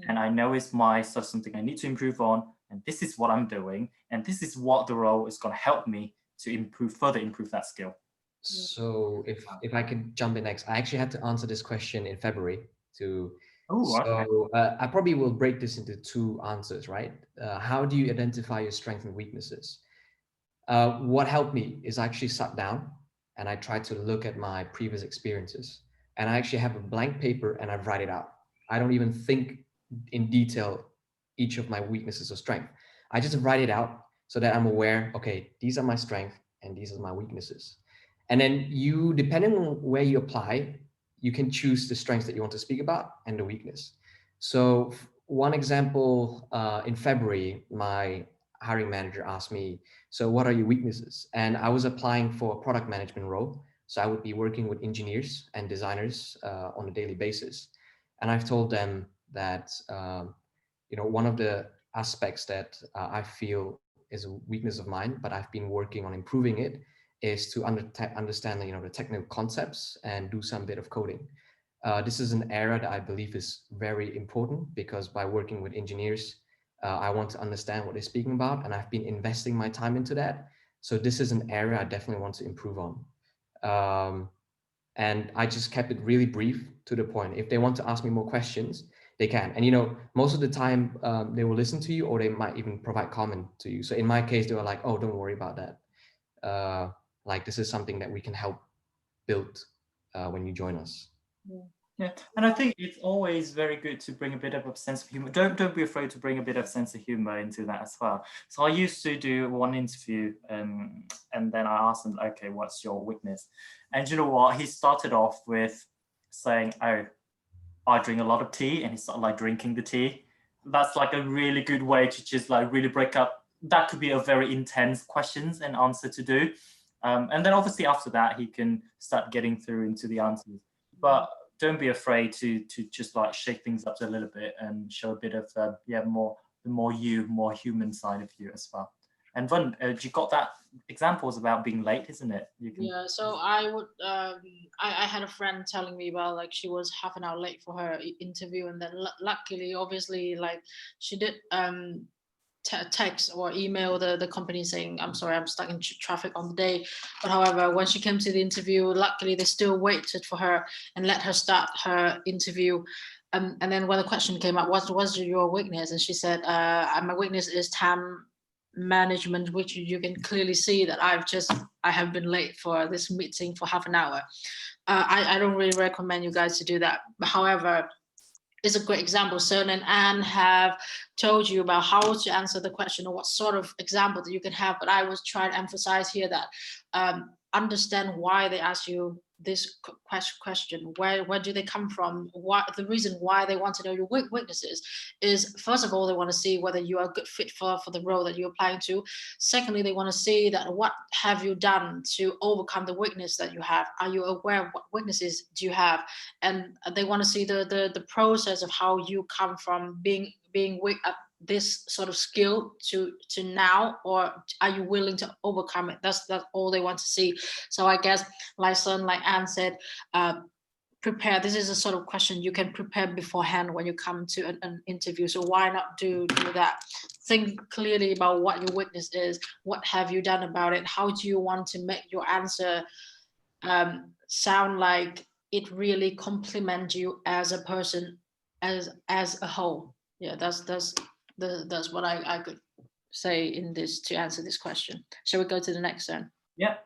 And I know it's my sort of something I need to improve on. And this is what I'm doing. And this is what the role is going to help me to further improve that skill. So if I could jump in next, I actually had to answer this question in February too. Oh, okay. So I probably will break this into two answers, right? How do you identify your strengths and weaknesses? What helped me is I actually sat down and I tried to look at my previous experiences, and I actually have a blank paper and I write it out. I don't even think in detail each of my weaknesses or strength. I just write it out so that I'm aware, okay, these are my strengths and these are my weaknesses. And then you, depending on where you apply, you can choose the strengths that you want to speak about and the weakness. So one example, in February, my hiring manager asked me, so what are your weaknesses? And I was applying for a product management role. So I would be working with engineers and designers on a daily basis. And I've told them that, one of the aspects that I feel is a weakness of mine, but I've been working on improving it, is to understand the technical concepts and do some bit of coding. This is an area that I believe is very important, because by working with engineers, I want to understand what they're speaking about, and I've been investing my time into that. So this is an area I definitely want to improve on. And I just kept it really brief, to the point. If they want to ask me more questions, they can. And most of the time they will listen to you, or they might even provide comment to you. So in my case, they were like, oh, don't worry about that. Like, this is something that we can help build when you join us. Yeah, and I think it's always very good to bring a bit of a sense of humor. Don't be afraid to bring a bit of sense of humor into that as well. So I used to do one interview, and then I asked him, okay, what's your weakness? And you know what? He started off with saying, oh, I drink a lot of tea, and he started like drinking the tea. That's like a really good way to just like really break up. That could be a very intense questions and answer to do. And then obviously after that, he can start getting through into the answers. But don't be afraid to just like shake things up a little bit and show a bit of more human side of you as well. And Vân, you got that examples about being late, isn't it? Yeah, so I would I had a friend telling me about, like, she was half an hour late for her interview, and then luckily, obviously, like, she did text or email the company saying, I'm sorry, I'm stuck in traffic on the day. But however, when she came to the interview, luckily they still waited for her and let her start her interview. And then when the question came up, what was your weakness? And she said, my weakness is time management, which you can clearly see that I have been late for this meeting for half an hour. I don't really recommend you guys to do that. But however, it's a great example. Sơn and Anne have told you about how to answer the question, or what sort of example that you can have. But I was trying to emphasize here that understand why they ask you this question. Where do they come from? What the reason why they want to know your weaknesses is, first of all, they want to see whether you are a good fit for the role that you're applying to. Secondly, they want to see that what have you done to overcome the weakness that you have. Are you aware of what weaknesses do you have? And they want to see the process of how you come from being weak at this sort of skill to now, or are you willing to overcome it? That's all they want to see. So I guess, like Sơn, like Anne said, prepare. This is a sort of question you can prepare beforehand when you come to an interview. So why not do that? Think clearly about what your weakness is. What have you done about it? How do you want to make your answer sound like it really complements you as a person, as a whole? Yeah, that's what I could say in this to answer this question. Shall we go to the next one? Yeah.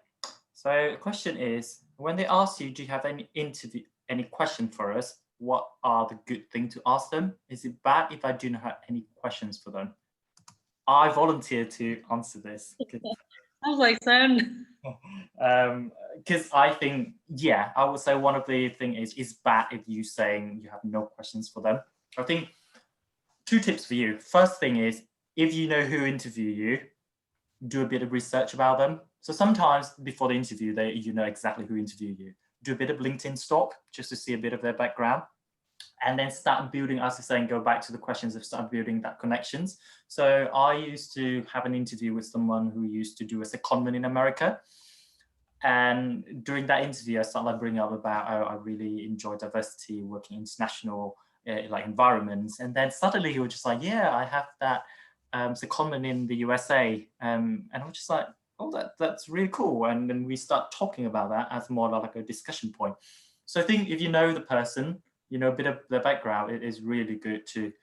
So the question is, when they ask you, do you have any question for us? What are the good things to ask them? Is it bad if I do not have any questions for them? I volunteer to answer this. I was like, Sơn. Because I think, yeah, I would say one of the things is bad if you saying you have no questions for them. I think 2 tips for you. First thing is, if you know who interview you, do a bit of research about them. So sometimes before the interview, you know exactly who interviewed you. Do a bit of LinkedIn stalk just to see a bit of their background. and then start building, as I was saying, go back to the questions of start building that connections. So I used to have an interview with someone who used to do a secondment in America. And during that interview, I started like bringing up about, oh, I really enjoy diversity, working in international like environments. And then suddenly he was just like, yeah, I have that secondment in the USA. And I was just like, oh, that's really cool. And then we start talking about that as more like a discussion point. So I think if you know the person, you know a bit of their background, it is really good to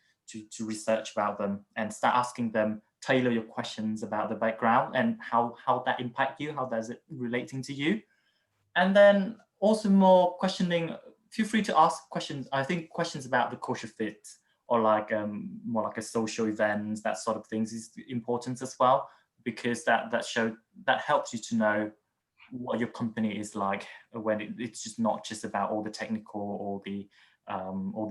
research about them and start asking them, tailor your questions about the background and how that impact you, how does it relating to you. And then also more questioning, feel free to ask questions. I think questions about the culture fit or like more like a social events, that sort of things is important as well, because that helps you to know what your company is like when it's just not just about all the technical or the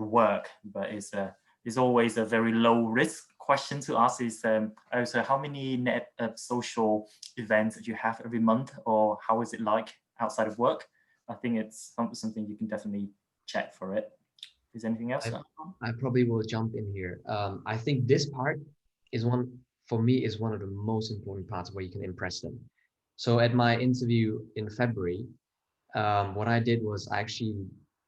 work, but is always a very low risk question to ask is, oh, so how many net social events do you have every month, or how is it like outside of work? I think it's something you can definitely check for it. Is there anything else? I probably will jump in here. I think this part is for me, is one of the most important parts where you can impress them. So at my interview in February, what I did was I actually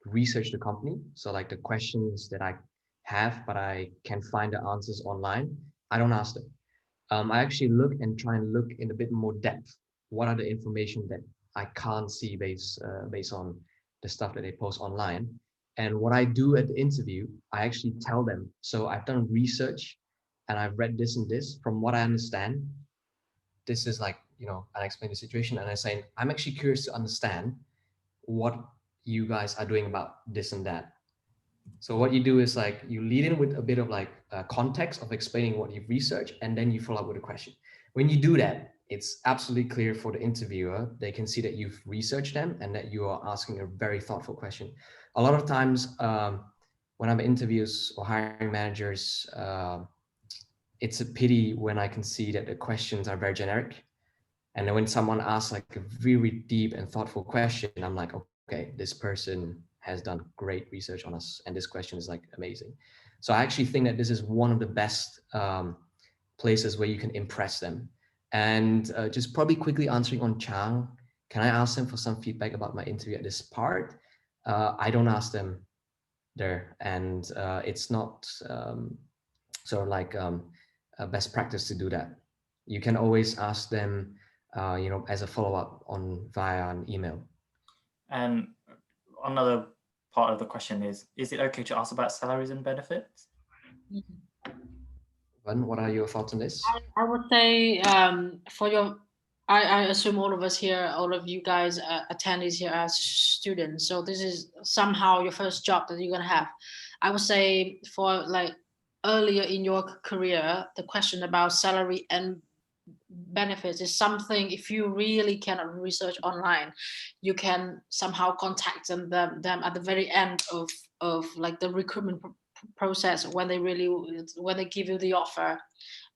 researched the company. So like the questions that I have, but I can find the answers online, I don't ask them. I actually try and look in a bit more depth. What are the information that I can't see based on the stuff that they post online? And what I do at the interview, I actually tell them, so I've done research and I've read this and this. From what I understand, this is like, I explain the situation and I say, I'm actually curious to understand what you guys are doing about this and that. So what you do is like, you lead in with a bit of like context of explaining what you've researched, and then you follow up with a question. When you do that, it's absolutely clear for the interviewer. They can see that you've researched them and that you are asking a very thoughtful question. A lot of times when I'm interviews or hiring managers, it's a pity when I can see that the questions are very generic. And then when someone asks like a very deep and thoughtful question, I'm like, okay, this person has done great research on us, and this question is like amazing. So I actually think that this is one of the best places where you can impress them. And just probably quickly answering on Chang, can I ask them for some feedback about my interview at this part? I don't ask them there, and it's not sort of like a best practice to do that. You can always ask them, as a follow-up via an email. And another part of the question is it okay to ask about salaries and benefits? What are your thoughts on this? I would say I assume all of us here, all of you guys attendees here are students. So this is somehow your first job that you're going to have. I would say for like earlier in your career, the question about salary and benefits is something, if you really cannot research online, you can somehow contact them at the very end of like the recruitment process when they give you the offer,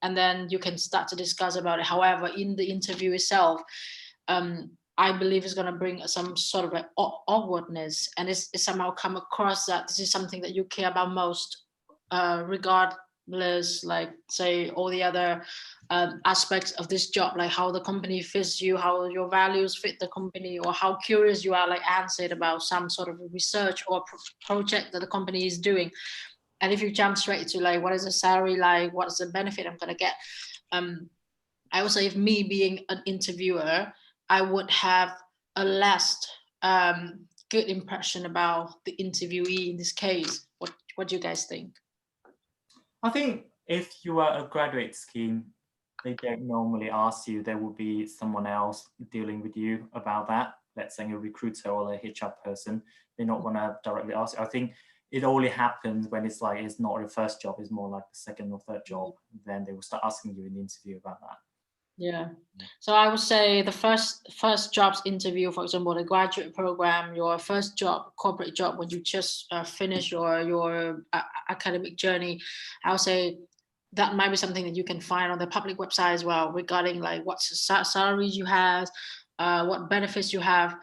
and then you can start to discuss about it. However, in the interview itself, I believe it's going to bring some sort of like awkwardness, and it's somehow come across that this is something that you care about most, regardless, like say all the other aspects of this job, like how the company fits you, how your values fit the company, or how curious you are, like Anne said, about some sort of research or project that the company is doing. And if you jump straight to like, what is the salary like, what's the benefit I'm going to get? I would say, if me being an interviewer, I would have a less good impression about the interviewee in this case. What do you guys think? I think if you are a graduate scheme, they don't normally ask you. There will be someone else dealing with you about that. Let's say a recruiter or a HR person. They're not going to directly ask you. I think it only happens when it's like, it's not your first job, it's more like the second or third job. Then they will start asking you in the interview about that. Yeah. So I would say the first jobs interview, for example, the graduate program, your first job, corporate job, when you just finish your academic journey, I would say that might be something that you can find on the public website as well, regarding like what salaries you have, what benefits you have.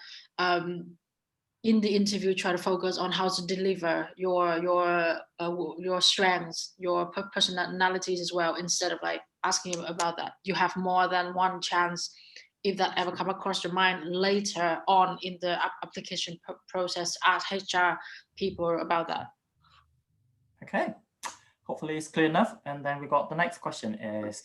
in the interview, try to focus on how to deliver your strengths, your personalities as well, instead of like asking about that. You have more than one chance if that ever come across your mind later on in the application process. Ask HR people about that. Okay, hopefully it's clear enough. And then we got the next question is,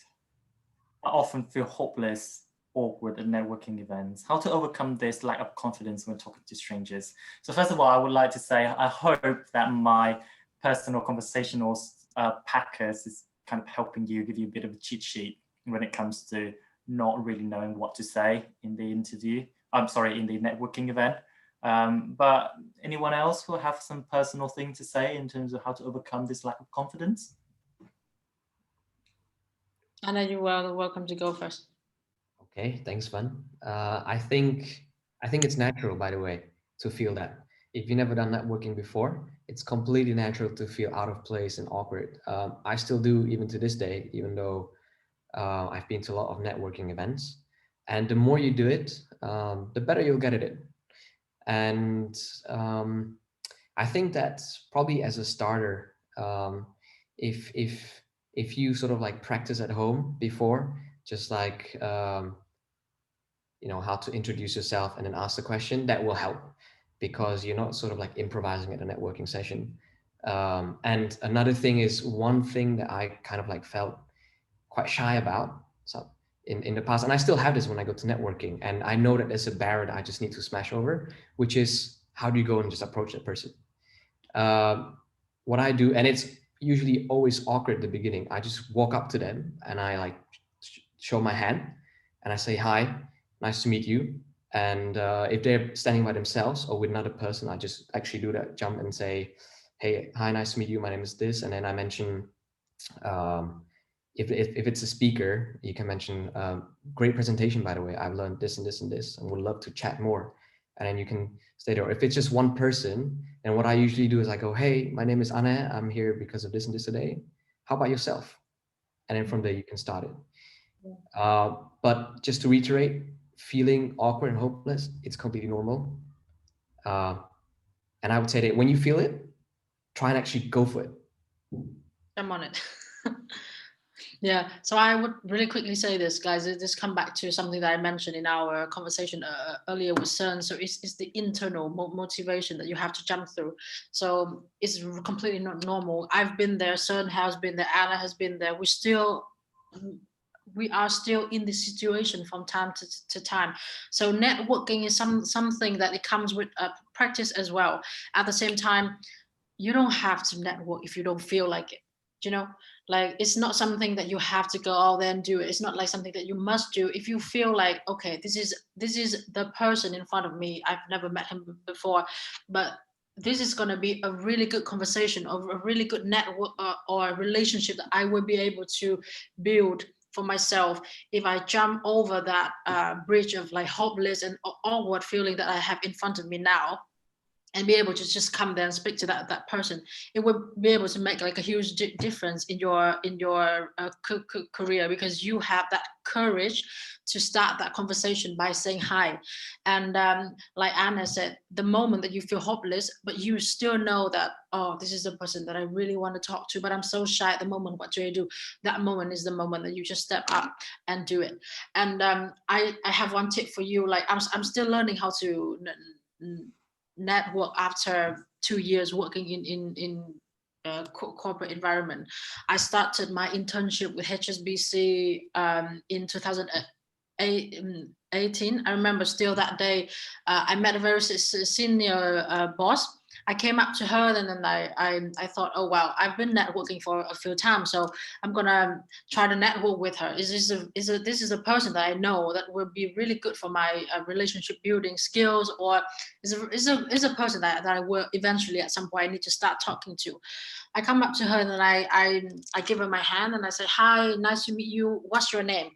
I often feel hopeless, awkward at networking events. How to overcome this lack of confidence when talking to strangers? So first of all, I would like to say, I hope that my personal conversational packers is kind of helping you, give you a bit of a cheat sheet when it comes to not really knowing what to say in the interview. I'm sorry, in the networking event. But anyone else who have some personal thing to say in terms of how to overcome this lack of confidence? Anna, you are welcome to go first. Okay, thanks, Van. I think it's natural, by the way, to feel that. If you've never done networking before, it's completely natural to feel out of place and awkward. I still do even to this day, even though I've been to a lot of networking events. And the more you do it, the better you'll get at it. And I think that probably as a starter, if you sort of like practice at home before, just like you know, how to introduce yourself and then ask the question, that will help, because you're not sort of like improvising at a networking session. And another thing is, one thing that I kind of like felt quite shy about, so in the past, and I still have this when I go to networking, and I know that there's a barrier that I just need to smash over, which is, how do you go and just approach that person? What I do, and it's usually always awkward at the beginning, I just walk up to them and I like show my hand and I say, hi, nice to meet you. And if they're standing by themselves or with another person, I just actually do that jump and say, hey, hi, nice to meet you, my name is this. And then I mention, if it's a speaker, you can mention, great presentation, by the way, I've learned this and this and this, and would love to chat more. And then you can stay there. If it's just one person, and what I usually do is I go, hey, my name is Anne, I'm here because of this and this today. How about yourself? And then from there you can start it. But just to reiterate, feeling awkward and hopeless, it's completely normal. And I would say that when you feel it, try and actually go for it. I'm on it. Yeah, so I would really quickly say this, guys. This come back to something that I mentioned in our conversation earlier with CERN. So it's the internal motivation that you have to jump through. So it's completely not normal. I've been there. CERN has been there. Anna has been there. We are still in this situation from time to time. So networking is something that it comes with practice as well. At the same time, you don't have to network if you don't feel like it. You know, like it's not something that you have to go out there and do it. It's not like something that you must do. If you feel like, okay, this is the person in front of me, I've never met him before, but this is going to be a really good conversation or a really good network or a relationship that I will be able to build for myself if I jump over that bridge of like hopeless and awkward feeling that I have in front of me now, and be able to just come there and speak to that person. It would be able to make like a huge difference in your career, because you have that courage to start that conversation by saying hi. And like Anna said, the moment that you feel hopeless, but you still know that, oh, this is the person that I really want to talk to, but I'm so shy at the moment, what do I do? That moment is the moment that you just step up and do it. And I have one tip for you. Like I'm still learning how to network after 2 years working in corporate environment. I started my internship with HSBC in 2018. I remember still that day, I met a very senior boss. I came up to her and then I thought, oh wow, I've been networking for a few times, so I'm gonna try to network with her. This is a person that I know that will be really good for my relationship building skills, or is a person that I will eventually at some point I need to start talking to. I come up to her and then I give her my hand and I say, hi, nice to meet you. What's your name?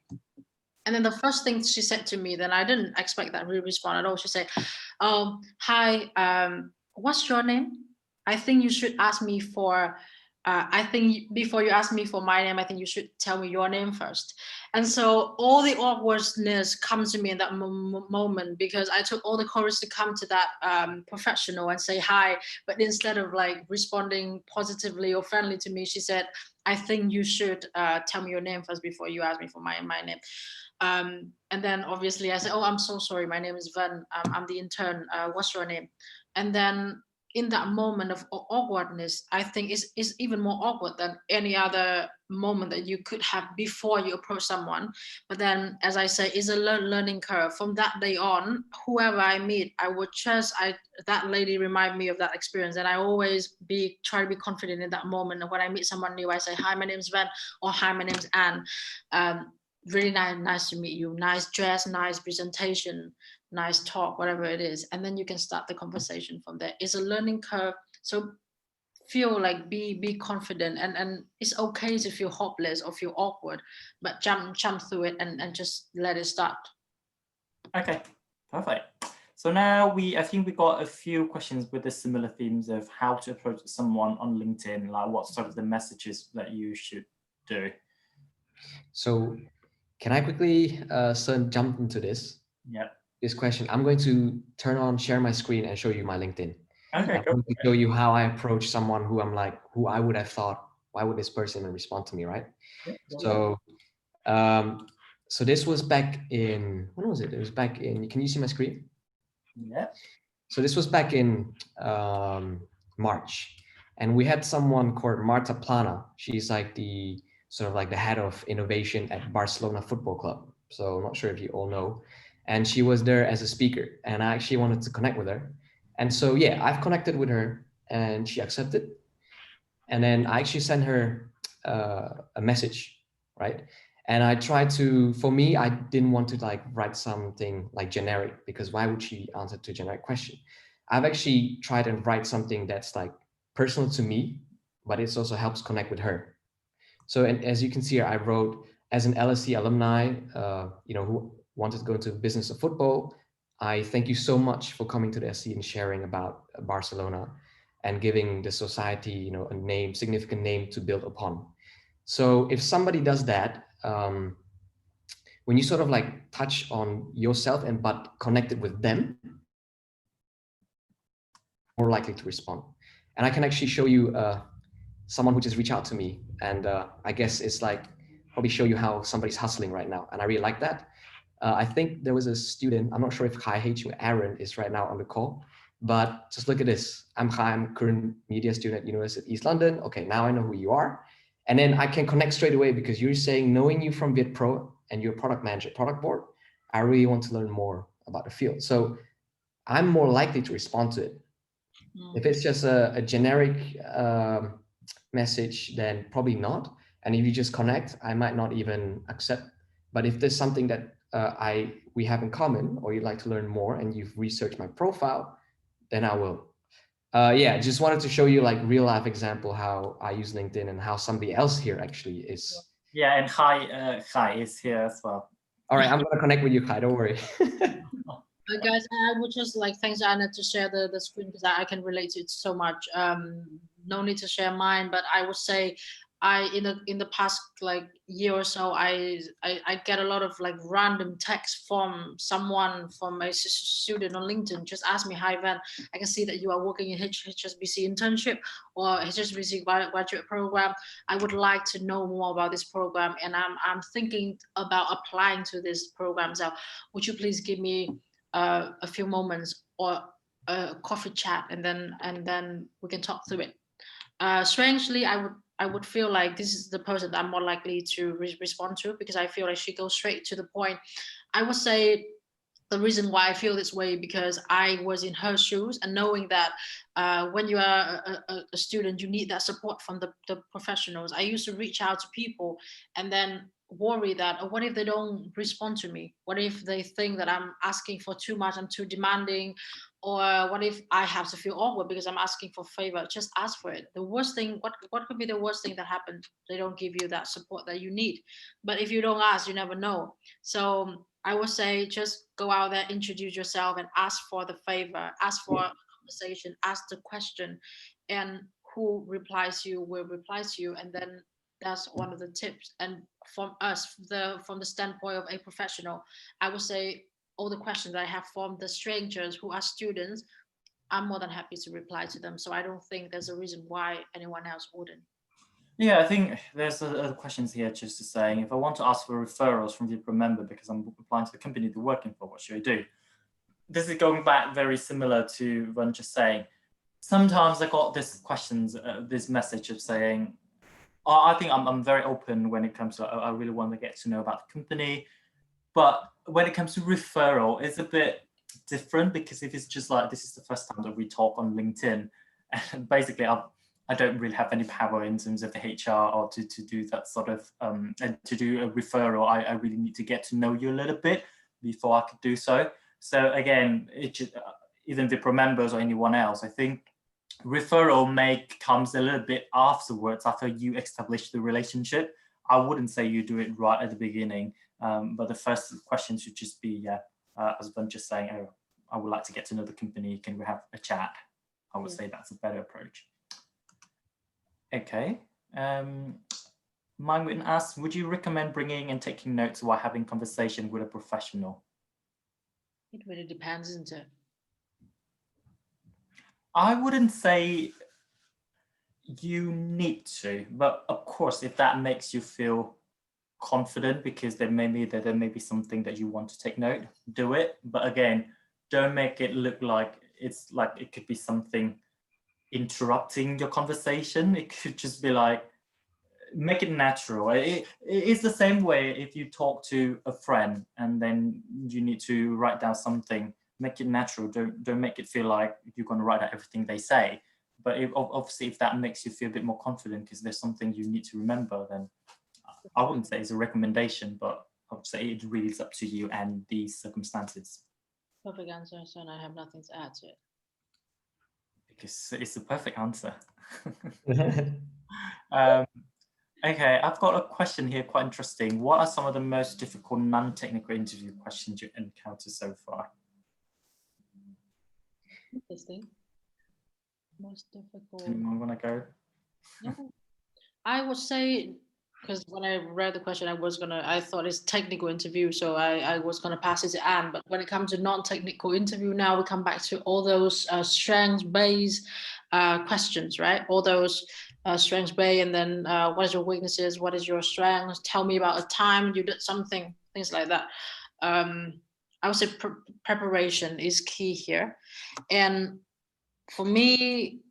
And then the first thing she said to me, then I didn't expect that really respond at all. She said, hi, what's your name? I think you should ask me for I think before you ask me for my name, I think you should tell me your name first. And so all the awkwardness comes to me in that moment, because I took all the courage to come to that professional and say hi. But instead of like responding positively or friendly to me, she said, I think you should tell me your name first before you ask me for my name. And then obviously I said, oh, I'm so sorry. My name is Van. I'm the intern. What's your name? And then in that moment of awkwardness, I think is even more awkward than any other moment that you could have before you approach someone. But then, as I say, it's a learning curve. From that day on, whoever I meet, I would trust. That lady remind me of that experience, and I always try to be confident in that moment. And when I meet someone new, I say, "Hi, my name's Van," or "Hi, my name's Anne. Really nice to meet you. Nice dress, nice presentation, nice talk, whatever it is." And then you can start the conversation from there. It's a learning curve. So feel like be confident, and it's okay to feel hopeless or feel awkward, but jump through it and just let it start. Okay, perfect. So now I think we got a few questions with the similar themes of how to approach someone on LinkedIn, like what sort of the messages that you should do. So can I quickly jump into this? Yeah. This question. I'm going to share my screen and show you my LinkedIn. Okay, I'm going to show you how I approach someone who I'm like, who I would have thought, why would this person respond to me, right? Yeah, so so this was back in, when was it? It was back in, can you see my screen? Yeah. So this was back in March, and we had someone called Marta Plana. She's like the sort of like the head of innovation at Barcelona Football Club. So I'm not sure if you all know. And she was there as a speaker, and I actually wanted to connect with her. And so, yeah, I've connected with her and she accepted. And then I actually sent her a message, right? And I tried to, for me, I didn't want to like write something like generic, because why would she answer to a generic question? I've actually tried and write something that's like personal to me, but it also helps connect with her. So, and as you can see here, I wrote, as an LSE alumni, who wanted to go into business of football, I thank you so much for coming to the SC and sharing about Barcelona and giving the society, a significant name to build upon. So if somebody does that, when you sort of like touch on yourself but connected with them, more likely to respond. And I can actually show you someone who just reached out to me, and I guess it's like probably show you how somebody's hustling right now, and I really like that. I think there was a student, I'm not sure if Kai H. Aaron is right now on the call, but just look at this. I'm Kai, I'm current media student at University of East London. Okay, now I know who you are. And then I can connect straight away, because you're saying, knowing you from VietPro and your product manager, product board, I really want to learn more about the field. So I'm more likely to respond to it. If it's just a generic message, then probably not. And if you just connect, I might not even accept. But if there's something that we have in common, or you'd like to learn more and you've researched my profile, then I will. Yeah, just wanted to show you like real life example how I use LinkedIn and how somebody else here actually is. Yeah, and Kai is here as well. All right, I'm gonna connect with you, Kai, don't worry. Guys, I would just like, thanks Anna to share the screen, because I can relate to it so much. No need to share mine, but I would say in the past like year or so, I get a lot of like random text from someone, from a student on LinkedIn, just ask me, hi Van, I can see that you are working in HSBC internship or HSBC graduate program. I would like to know more about this program, and I'm thinking about applying to this program. So would you please give me a few moments or a coffee chat, and then we can talk through it. Strangely, I would feel like this is the person that I'm more likely to respond to, because I feel like she goes straight to the point. I would say the reason why I feel this way, because I was in her shoes, and knowing that when you are a student, you need that support from the professionals. I used to reach out to people and then worry that, oh, what if they don't respond to me? What if they think that I'm asking for too much, I'm too demanding? Or what if I have to feel awkward because I'm asking for favor? Just ask for it. The worst thing, what could be the worst thing that happened? They don't give you that support that you need. But if you don't ask, you never know. So I would say just go out there, introduce yourself, and ask for the favor, ask for a conversation, ask the question. And who replies to you will reply to you, and then that's one of the tips. And from us, from the standpoint of a professional, I would say all the questions I have from the strangers who are students, I'm more than happy to reply to them. So I don't think there's a reason why anyone else wouldn't. Yeah, I think there's other questions here just to saying, if I want to ask for referrals from VietPro member because I'm applying to the company they're working for, what should I do? This is going back very similar to Ron just saying. Sometimes I got this questions, this message of saying, oh, I think I'm very open when it comes to, I really want to get to know about the company. But when it comes to referral, it's a bit different, because if it's just like, this is the first time that we talk on LinkedIn, and basically I don't really have any power in terms of the HR or to do that sort of, and to do a referral, I really need to get to know you a little bit before I could do so. So again, it just, even VietPro members or anyone else, I think referral comes a little bit afterwards, after you establish the relationship. I wouldn't say you do it right at the beginning, but the first question should just be, as I'm just saying, oh, I would like to get to know the company, can we have a chat? I would say that's a better approach. Okay. Mine asks, would you recommend bringing and taking notes while having conversation with a professional? It really depends, isn't it? I wouldn't say you need to, but of course, if that makes you feel confident, because there may be something that you want to take note, do it. But again, don't make it look like it's like it could be something interrupting your conversation. It could just be like, make it natural. It's the same way if you talk to a friend and then you need to write down something. Make it natural. Don't make it feel like you're going to write out everything they say. But obviously, if that makes you feel a bit more confident because there's something you need to remember, then I wouldn't say it's a recommendation, but I would say it really is up to you and the circumstances. Perfect answer, so I have nothing to add to it. Because it's the perfect answer. Okay, I've got a question here, quite interesting. What are some of the most difficult non-technical interview questions you've encountered so far? Interesting. Most difficult. Anyone want to go? No. I would say, because when I read the question, I thought it's technical interview, so I was gonna pass it to Anne. But when it comes to non-technical interview, now we come back to all those strengths-based questions, right? All those strengths-based, and then what is your weaknesses? What is your strengths? Tell me about a time you did something, things like that. I would say preparation is key here. And for me,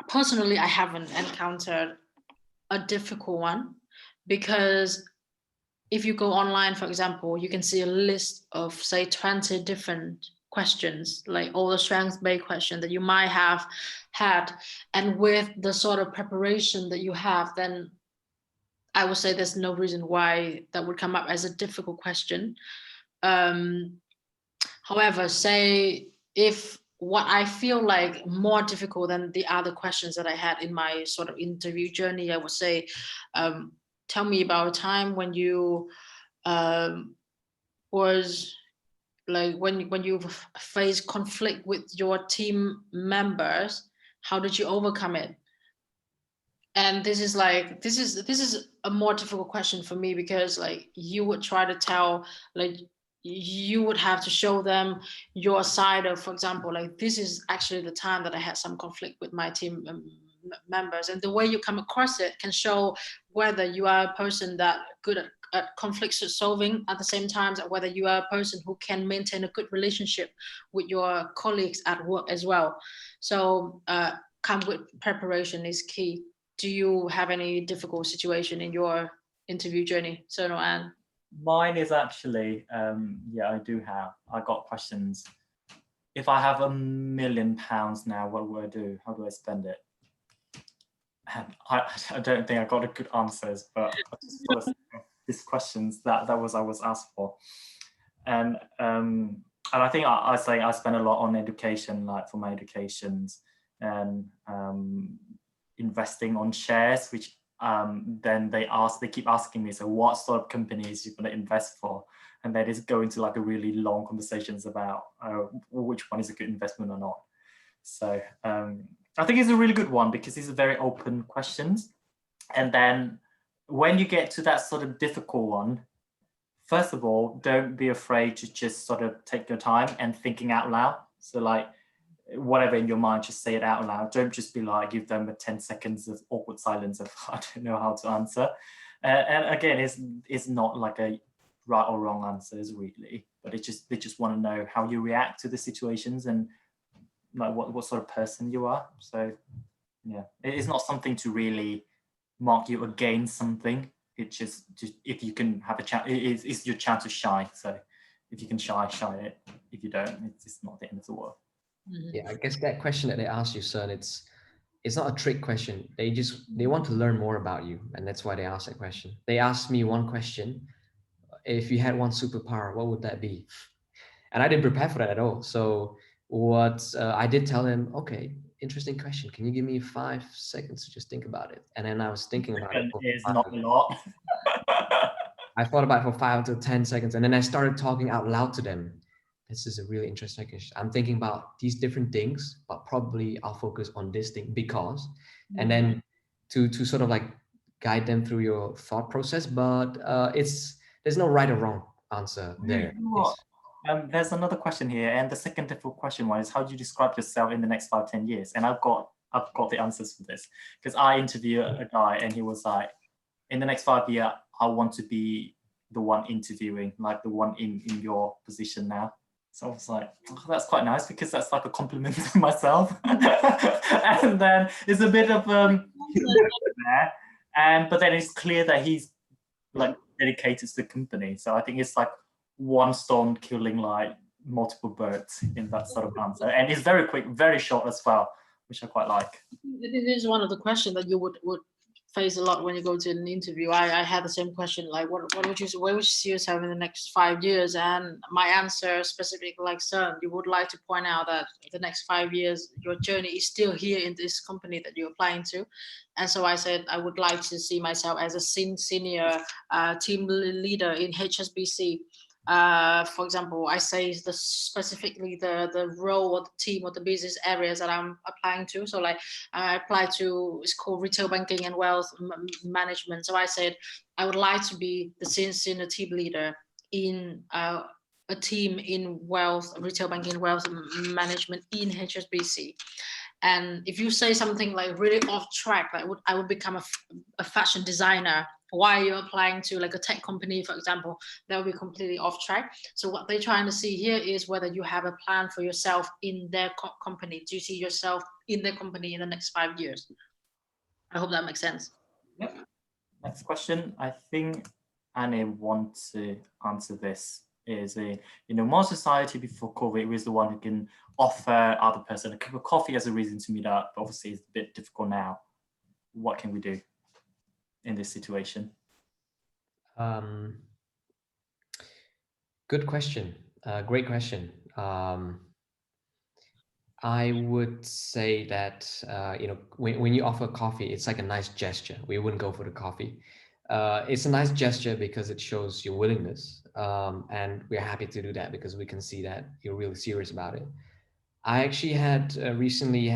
personally, I haven't encountered a difficult one, because if you go online, for example, you can see a list of, say, 20 different questions, like all the strengths-based questions that you might have had. And with the sort of preparation that you have, then I would say there's no reason why that would come up as a difficult question. However, say if what I feel like more difficult than the other questions that I had in my sort of interview journey, I would say, tell me about a time when you was like, when you faced conflict with your team members, how did you overcome it? And this is a more difficult question for me, because like you would try to tell, like you would have to show them your side of, for example, like this is actually the time that I had some conflict with my team members, and the way you come across it can show whether you are a person that good at conflict solving, at the same time whether you are a person who can maintain a good relationship with your colleagues at work as well. So come with preparation is key. Do you have any difficult situation in your interview journey, Sono Anne? Mine is actually, yeah, I do have. I got questions. If I have £1 million now, what would I do? How do I spend it? And I don't think I got a good answers, but I just thought these questions that I was asked for, and I think I spend a lot on education, like for my educations, and investing on shares, which then they keep asking me, so what sort of companies you're going to invest for, and then it's go into like a really long conversations about which one is a good investment or not. So I think it's a really good one because these are very open questions. And then when you get to that sort of difficult one, first of all, don't be afraid to just sort of take your time and thinking out loud. So like whatever in your mind, just say it out loud. Don't just be like, give them a 10 seconds of awkward silence of I don't know how to answer. And again, it's not like a right or wrong answers really, but they just want to know how you react to the situations and like what sort of person you are. So yeah, it's not something to really mark you against something. It's just if you can have a chat, it's your chance to shine. So if you can shine it. If you don't, it's not the end of the world. Yeah, I guess that question that they asked you, Sun, it's not a trick question. They want to learn more about you, and that's why they ask that question. They asked me one question: if you had one superpower, what would that be? And I didn't prepare for that at all. So what I did tell them, okay, interesting question. Can you give me 5 seconds to just think about it? And then I was thinking about it. It's not a lot. I thought about it for 5 to 10 seconds, and then I started talking out loud to them. This is a really interesting question. I'm thinking about these different things, but probably I'll focus on this thing because, and then to sort of like guide them through your thought process. But there's no right or wrong answer there. There's another question here, and the second difficult question one is, how do you describe yourself in the next 5-10 years? And I've got the answers for this because I interviewed a guy and he was like, in the next 5 years, I want to be the one interviewing, like the one in your position now. So I was like, oh, that's quite nice because that's like a compliment to myself. And then it's a bit of there, but then it's clear that he's like dedicated to the company. So I think it's like one stone killing like multiple birds in that sort of answer. And it's very quick, very short as well, which I quite like. It is one of the questions that you would face a lot when you go to an interview. I had the same question, like where would you see yourself in the next 5 years? And my answer specifically, like Sun, you would like to point out that the next 5 years your journey is still here in this company that you're applying to. And so I said I would like to see myself as a senior team leader in HSBC. For example, I say specifically the role or the team or the business areas that I'm applying to. So like I apply to, it's called retail banking and wealth management. So I said I would like to be the senior team leader in a team in retail banking and wealth management in HSBC. And if you say something like really off track, like I would become a fashion designer, why are you applying to like a tech company, for example, that would be completely off track. So what they're trying to see here is whether you have a plan for yourself in their company. Do you see yourself in their company in the next 5 years? I hope that makes sense. Yep. Next question. I think Anne wants to answer this. Is more society before COVID was the one who can offer other person a cup of coffee as a reason to meet up. Obviously, it's a bit difficult now. What can we do in this situation? Good question. Great question. I would say that when you offer coffee, it's like a nice gesture. We wouldn't go for the coffee. It's a nice gesture because it shows your willingness, and we're happy to do that because we can see that you're really serious about it. I actually had recently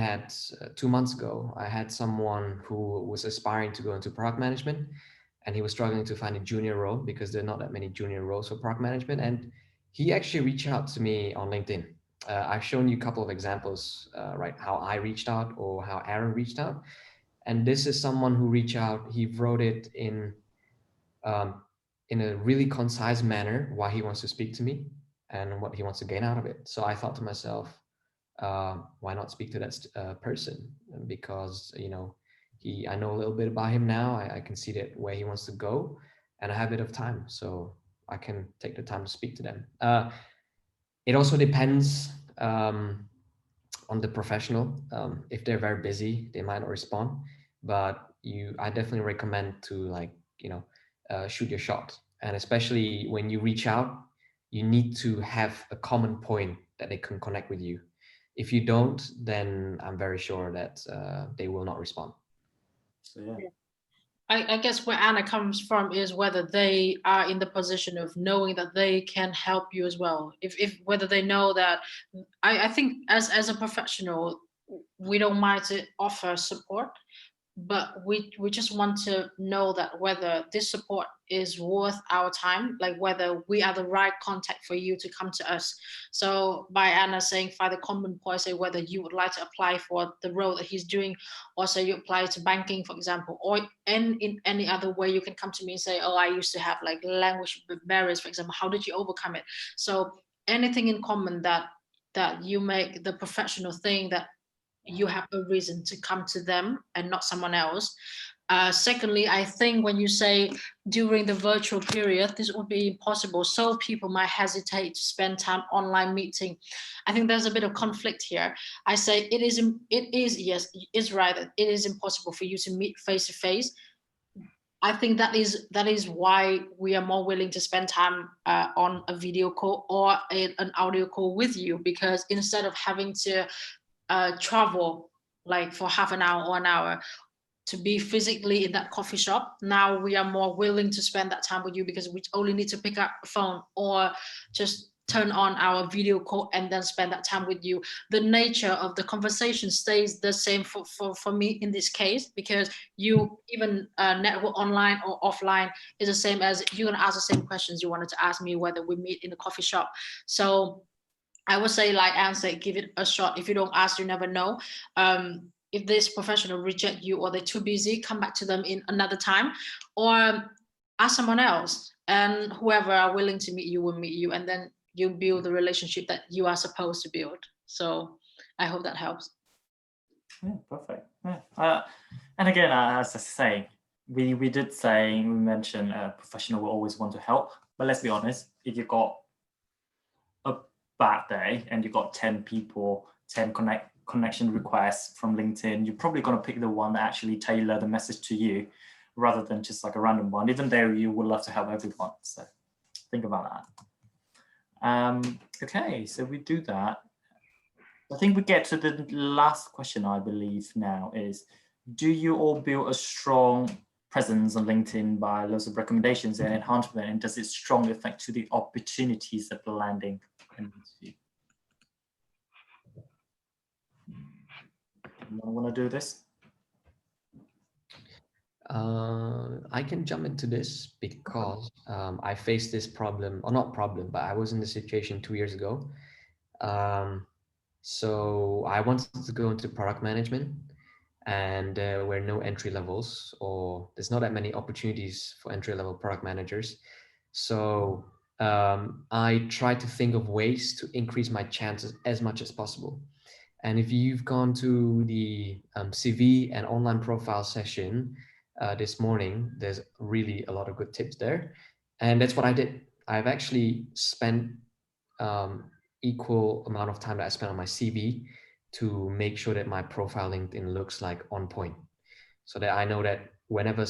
2 months ago, I had someone who was aspiring to go into product management, and he was struggling to find a junior role because there are not that many junior roles for product management. And he actually reached out to me on LinkedIn. I've shown you a couple of examples, right? How I reached out or how Aaron reached out. And this is someone who reached out. He wrote it in a really concise manner why he wants to speak to me and what he wants to gain out of it. So I thought to myself, why not speak to that person? Because I know a little bit about him now. I can see that where he wants to go, and I have a bit of time, so I can take the time to speak to them. It also depends on the professional. If they're very busy, they might not respond. But I definitely recommend to shoot your shot. And especially when you reach out, you need to have a common point that they can connect with you. If you don't, then I'm very sure that they will not respond. So yeah. I guess where Anna comes from is whether they are in the position of knowing that they can help you as well. If whether they know that, I think as a professional, we don't mind to offer support, but we just want to know that whether this support is worth our time, like whether we are the right contact for you to come to us. So by Anna saying find the common point, say whether you would like to apply for the role that he's doing, or say you apply to banking, for example, or in any other way, you can come to me and say, oh, I used to have like language barriers, for example, how did you overcome it? So anything in common that you make the professional thing, that you have a reason to come to them and not someone else. Secondly, I think when you say during the virtual period, this would be impossible, so people might hesitate to spend time online meeting. I think there's a bit of conflict here. I say it is yes, it's right that it is impossible for you to meet face to face. I think that is why we are more willing to spend time on a video call or an audio call with you, because instead of having to travel like for half an hour or an hour to be physically in that coffee shop, now we are more willing to spend that time with you, because we only need to pick up the phone or just turn on our video call and then spend that time with you. The nature of the conversation stays the same for me in this case, because you even network online or offline is the same as you're gonna ask the same questions you wanted to ask me whether we meet in the coffee shop. So I would say, like Anne said, give it a shot. If you don't ask, you never know. If this professional reject you or they're too busy, come back to them in another time, or ask someone else. And whoever are willing to meet you will meet you, and then you build the relationship that you are supposed to build. So I hope that helps. Yeah, perfect. Yeah. And again, as I say, we mentioned a professional will always want to help. But let's be honest, if you've got a bad day and you've got 10 people, 10 connection requests from LinkedIn, you're probably going to pick the one that actually tailor the message to you rather than just like a random one, even though you would love to help everyone. So think about that. Okay, so we do that. I think we get to the last question, I believe now is, do you all build a strong presence on LinkedIn by lots of recommendations and enhancement, and does it strongly affect to the opportunities of landing an interview? Anyone want to do this? I can jump into this because I faced this problem, or not problem, but I was in the situation 2 years ago. So I wanted to go into product management, and there were no entry levels, or there's not that many opportunities for entry level product managers. So I tried to think of ways to increase my chances as much as possible. And if you've gone to the CV and online profile session this morning, there's really a lot of good tips there. And that's what I did. I've actually spent equal amount of time that I spent on my CV to make sure that my profile LinkedIn looks like on point, so that I know that whenever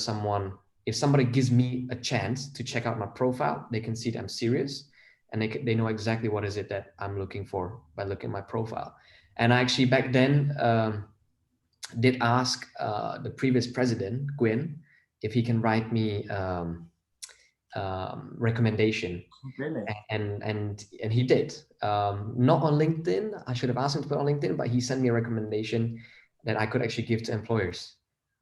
if somebody gives me a chance to check out my profile, they can see that I'm serious, and they know exactly what is it that I'm looking for by looking at my profile. And I actually back then did ask the previous president, Gwyn, if he can write me recommendation. Really? And he did. Not on LinkedIn. I should have asked him to put on LinkedIn, but he sent me a recommendation that I could actually give to employers.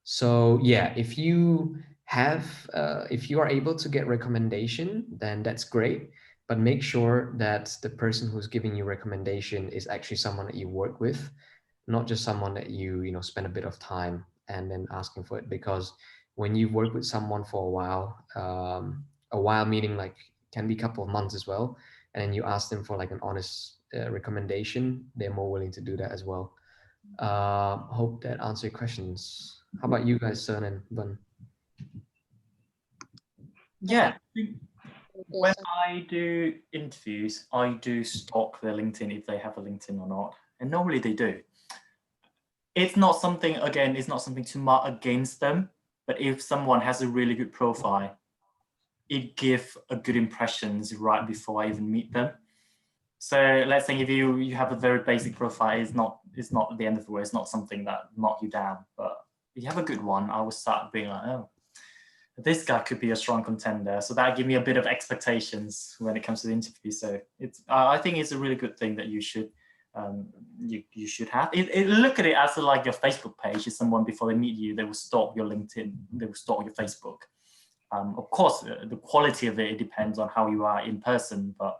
So yeah, if you are able to get recommendation, then that's great. But make sure that the person who's giving you recommendation is actually someone that you work with, not just someone that you spend a bit of time and then asking for it. Because when you've worked with someone for a while meaning like can be a couple of months as well, and then you ask them for like an honest recommendation, they're more willing to do that as well. Hope that answers your questions. How about you guys, Søren and Bun? Yeah. When I do interviews, I do stalk their LinkedIn if they have a LinkedIn or not, and normally they do. It's not something to mark against them, but if someone has a really good profile, it gives a good impressions right before I even meet them. So let's say if you have a very basic profile, it's not the end of the world. It's not something that knock you down. But if you have a good one, I will start being like, oh, this guy could be a strong contender. So that give me a bit of expectations when it comes to the interview. So I think it's a really good thing that you should you should have. Look at it as like your Facebook page. Is someone before they meet you, they will stalk your LinkedIn, they will stalk your Facebook. Of course, the quality of it depends on how you are in person, but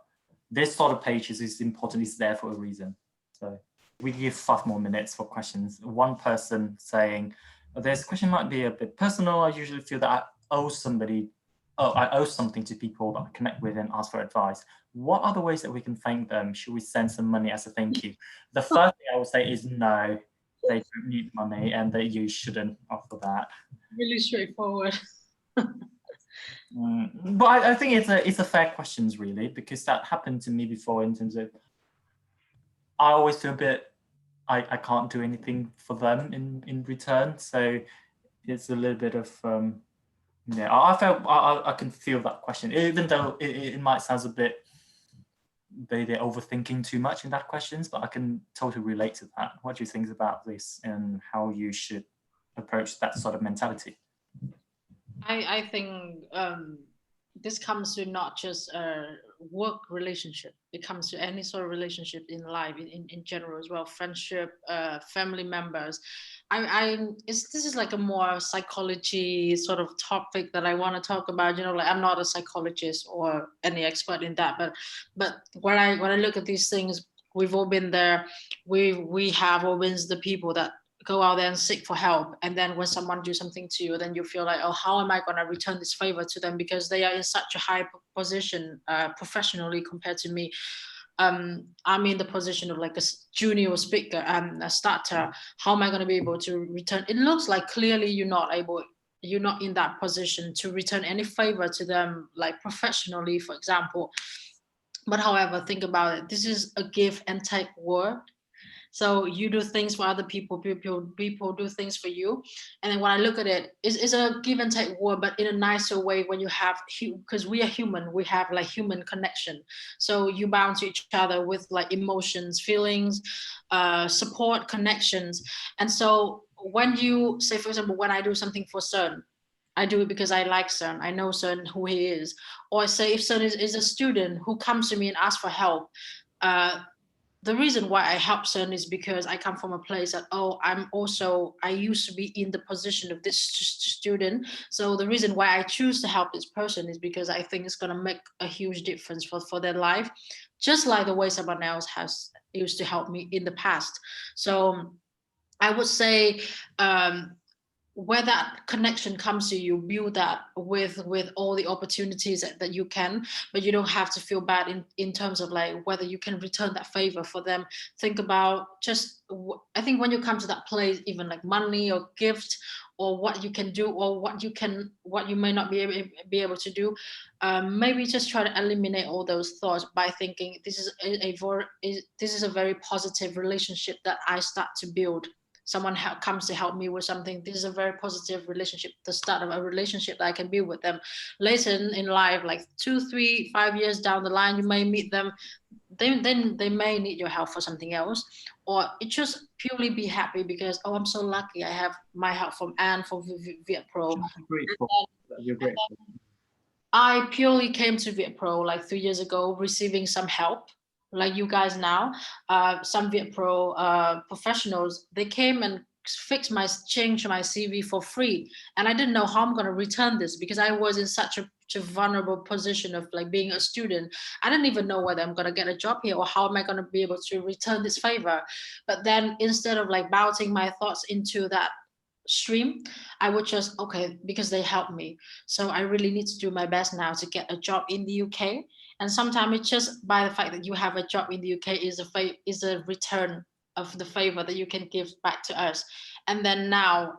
this sort of pages is important. It's there for a reason. So we give 5 more minutes for questions. One person saying, this question might be a bit personal. I usually feel that I owe something to people that I connect with and ask for advice. What are the ways that we can thank them? Should we send some money as a thank you? The first thing I would say is no, they don't need money and that you shouldn't offer that. Really straightforward. But I think it's a fair question, really, because that happened to me before in terms of I always feel a bit I can't do anything for them in return. So it's a little bit of yeah. I felt I can feel that question, even though it might sound a bit they're overthinking too much in that questions, but I can totally relate to that. What do you think about this and how you should approach that sort of mentality? I think this comes to not just a work relationship. It comes to any sort of relationship in life, in general as well. Friendship, family members. This is like a more psychology sort of topic that I want to talk about. You know, like I'm not a psychologist or any expert in that, but when I look at these things, we've all been there. We have always the people that go out there and seek for help, and then when someone do something to you, then you feel like, oh, how am I going to return this favor to them, because they are in such a high position professionally compared to me. I'm in the position of like a junior speaker and a starter. How am I going to be able to return? It looks like clearly you're not in that position to return any favor to them, like professionally, for example. But however, think about it, this is a give and take world. So you do things for other people, people do things for you. And then when I look at it, it's a give and take word, but in a nicer way when you have, because we are human, we have like human connection. So you bound to each other with like emotions, feelings, support, connections. And so when you say, for example, when I do something for Sun, I do it because I like Sun. I know Sun, who he is. Or I say if Sun is a student who comes to me and asks for help, the reason why I help Sun is because I come from a place that, I used to be in the position of this student. So the reason why I choose to help this person is because I think it's going to make a huge difference for their life, just like the way someone else has used to help me in the past. So I would say, where that connection comes to you, build that with all the opportunities that you can, but you don't have to feel bad in terms of like whether you can return that favor for them. Think about just, I think when you come to that place, even like money or gift or what you can do or what you may not be able to do, maybe just try to eliminate all those thoughts by thinking this is a very positive relationship that I start to build. Someone comes to help me with something. This is a very positive relationship, the start of a relationship that I can build with them. Later in life, like 2, 3, 5 years down the line, you may meet them. Then they may need your help for something else, or it just purely be happy because, oh, I'm so lucky I have my help from Anne from VietPro. You're grateful. I purely came to VietPro like 3 years ago, receiving some help. Like you guys now, some VietPro professionals, they came and changed my CV for free. And I didn't know how I'm going to return this because I was in such a vulnerable position of like being a student. I didn't even know whether I'm going to get a job here or how am I going to be able to return this favor. But then instead of like bouncing my thoughts into that stream, I would just, okay, because they helped me. So I really need to do my best now to get a job in the UK. And sometimes it's just by the fact that you have a job in the UK is a return of the favor that you can give back to us. And then now,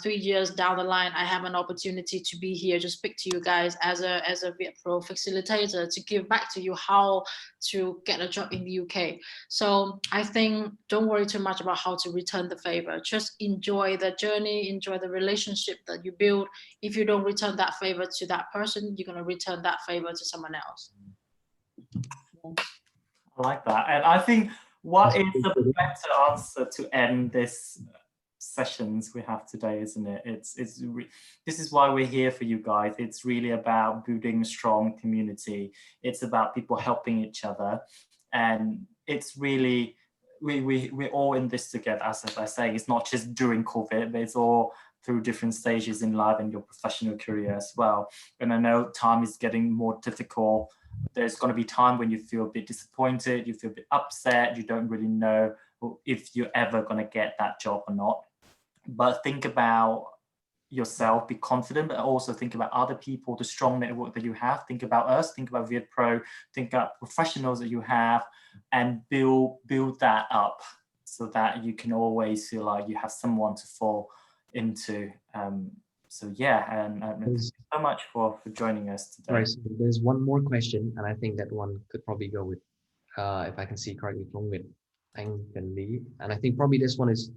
3 years down the line, I have an opportunity to be here to speak to you guys as a VietPro facilitator to give back to you how to get a job in the UK. So I think don't worry too much about how to return the favor. Just enjoy the journey, enjoy the relationship that you build. If you don't return that favor to that person, you're going to return that favor to someone else. I like that. And I think what is the better answer to end this sessions we have today, isn't it? This is why we're here for you guys. It's really about building a strong community. It's about people helping each other. And it's really we're all in this together. As I say, it's not just during COVID, but it's all through different stages in life and your professional career as well. And I know time is getting more difficult. There's going to be time when you feel a bit disappointed, you feel a bit upset, you don't really know if you're ever going to get that job or not. But think about yourself, be confident, but also think about other people, the strong network that you have. Think about us, think about VietPro, think about professionals that you have, and build that up so that you can always feel like you have someone to fall into. So yeah, and thank you so much for joining us today. Right, so there's one more question, and I think that one could probably go with, if I can see correctly, from with Anh and Lee, and I think probably this one is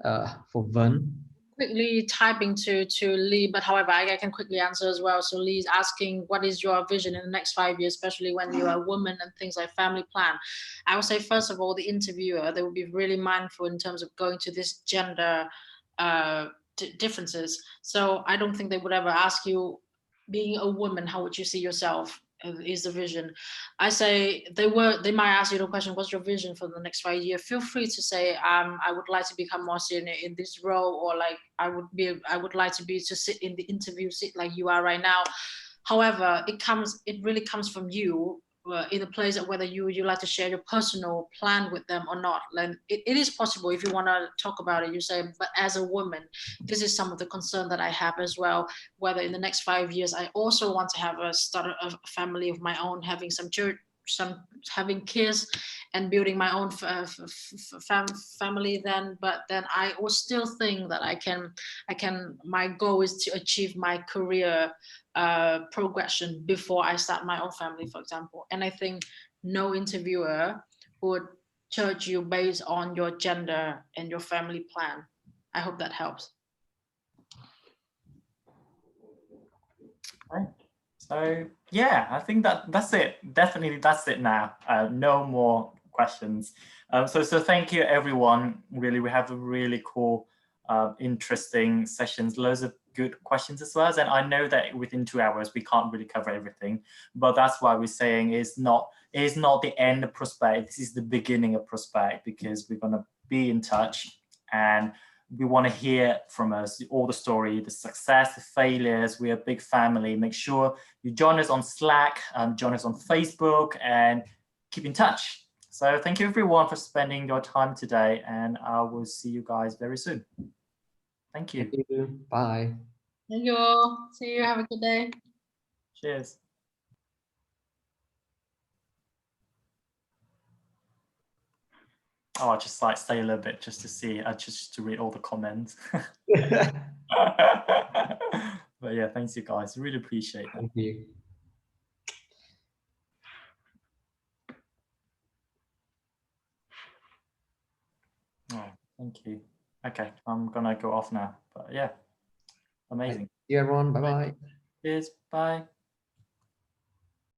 for Vân. Quickly typing to Lee, but however, I can quickly answer as well. So Lee's asking, what is your vision in the next 5 years, especially when you're a woman and things like family plan? I would say, first of all, the interviewer, they would be really mindful in terms of going to this gender differences. So I don't think they would ever ask you, being a woman, how would you see yourself? Is the vision. I say they might ask you the question, what's your vision for the next 5 years? Feel free to say, I would like to become more senior in this role, or like I would like to sit in the interview seat like you are right now. However, it really comes from you, in a place of whether you like to share your personal plan with them or not. Then it is possible, if you want to talk about it, you say, but as a woman, this is some of the concern that I have as well, whether in the next 5 years I also want to have start a family of my own, having some church, having kids and building my own family then. But then I will still think that I can my goal is to achieve my career progression before I start my own family, for example. And I think no interviewer would judge you based on your gender and your family plan. I hope that helps. Right. So yeah, I think that's it. Definitely that's it now. No more questions. So thank you everyone. Really, we have a really cool, interesting sessions, loads of good questions as well. And I know that within 2 hours we can't really cover everything, but that's why we're saying it's not the end of Prospect. This is the beginning of Prospect, because we're gonna be in touch and we want to hear from us, all the story, the success, the failures. We're a big family. Make sure you join us on Slack, join us on Facebook, and keep in touch. So thank you everyone for spending your time today, and I will see you guys very soon. Thank you. Thank you. Bye. Thank you all. See you. Have a good day. Cheers. Oh, I just like stay a little bit just to see, just to read all the comments. But yeah, thanks you guys. Really appreciate it. Thank you. Oh, thank you. Okay, I'm gonna go off now. But yeah, amazing. See you everyone. Bye bye. Cheers. Bye.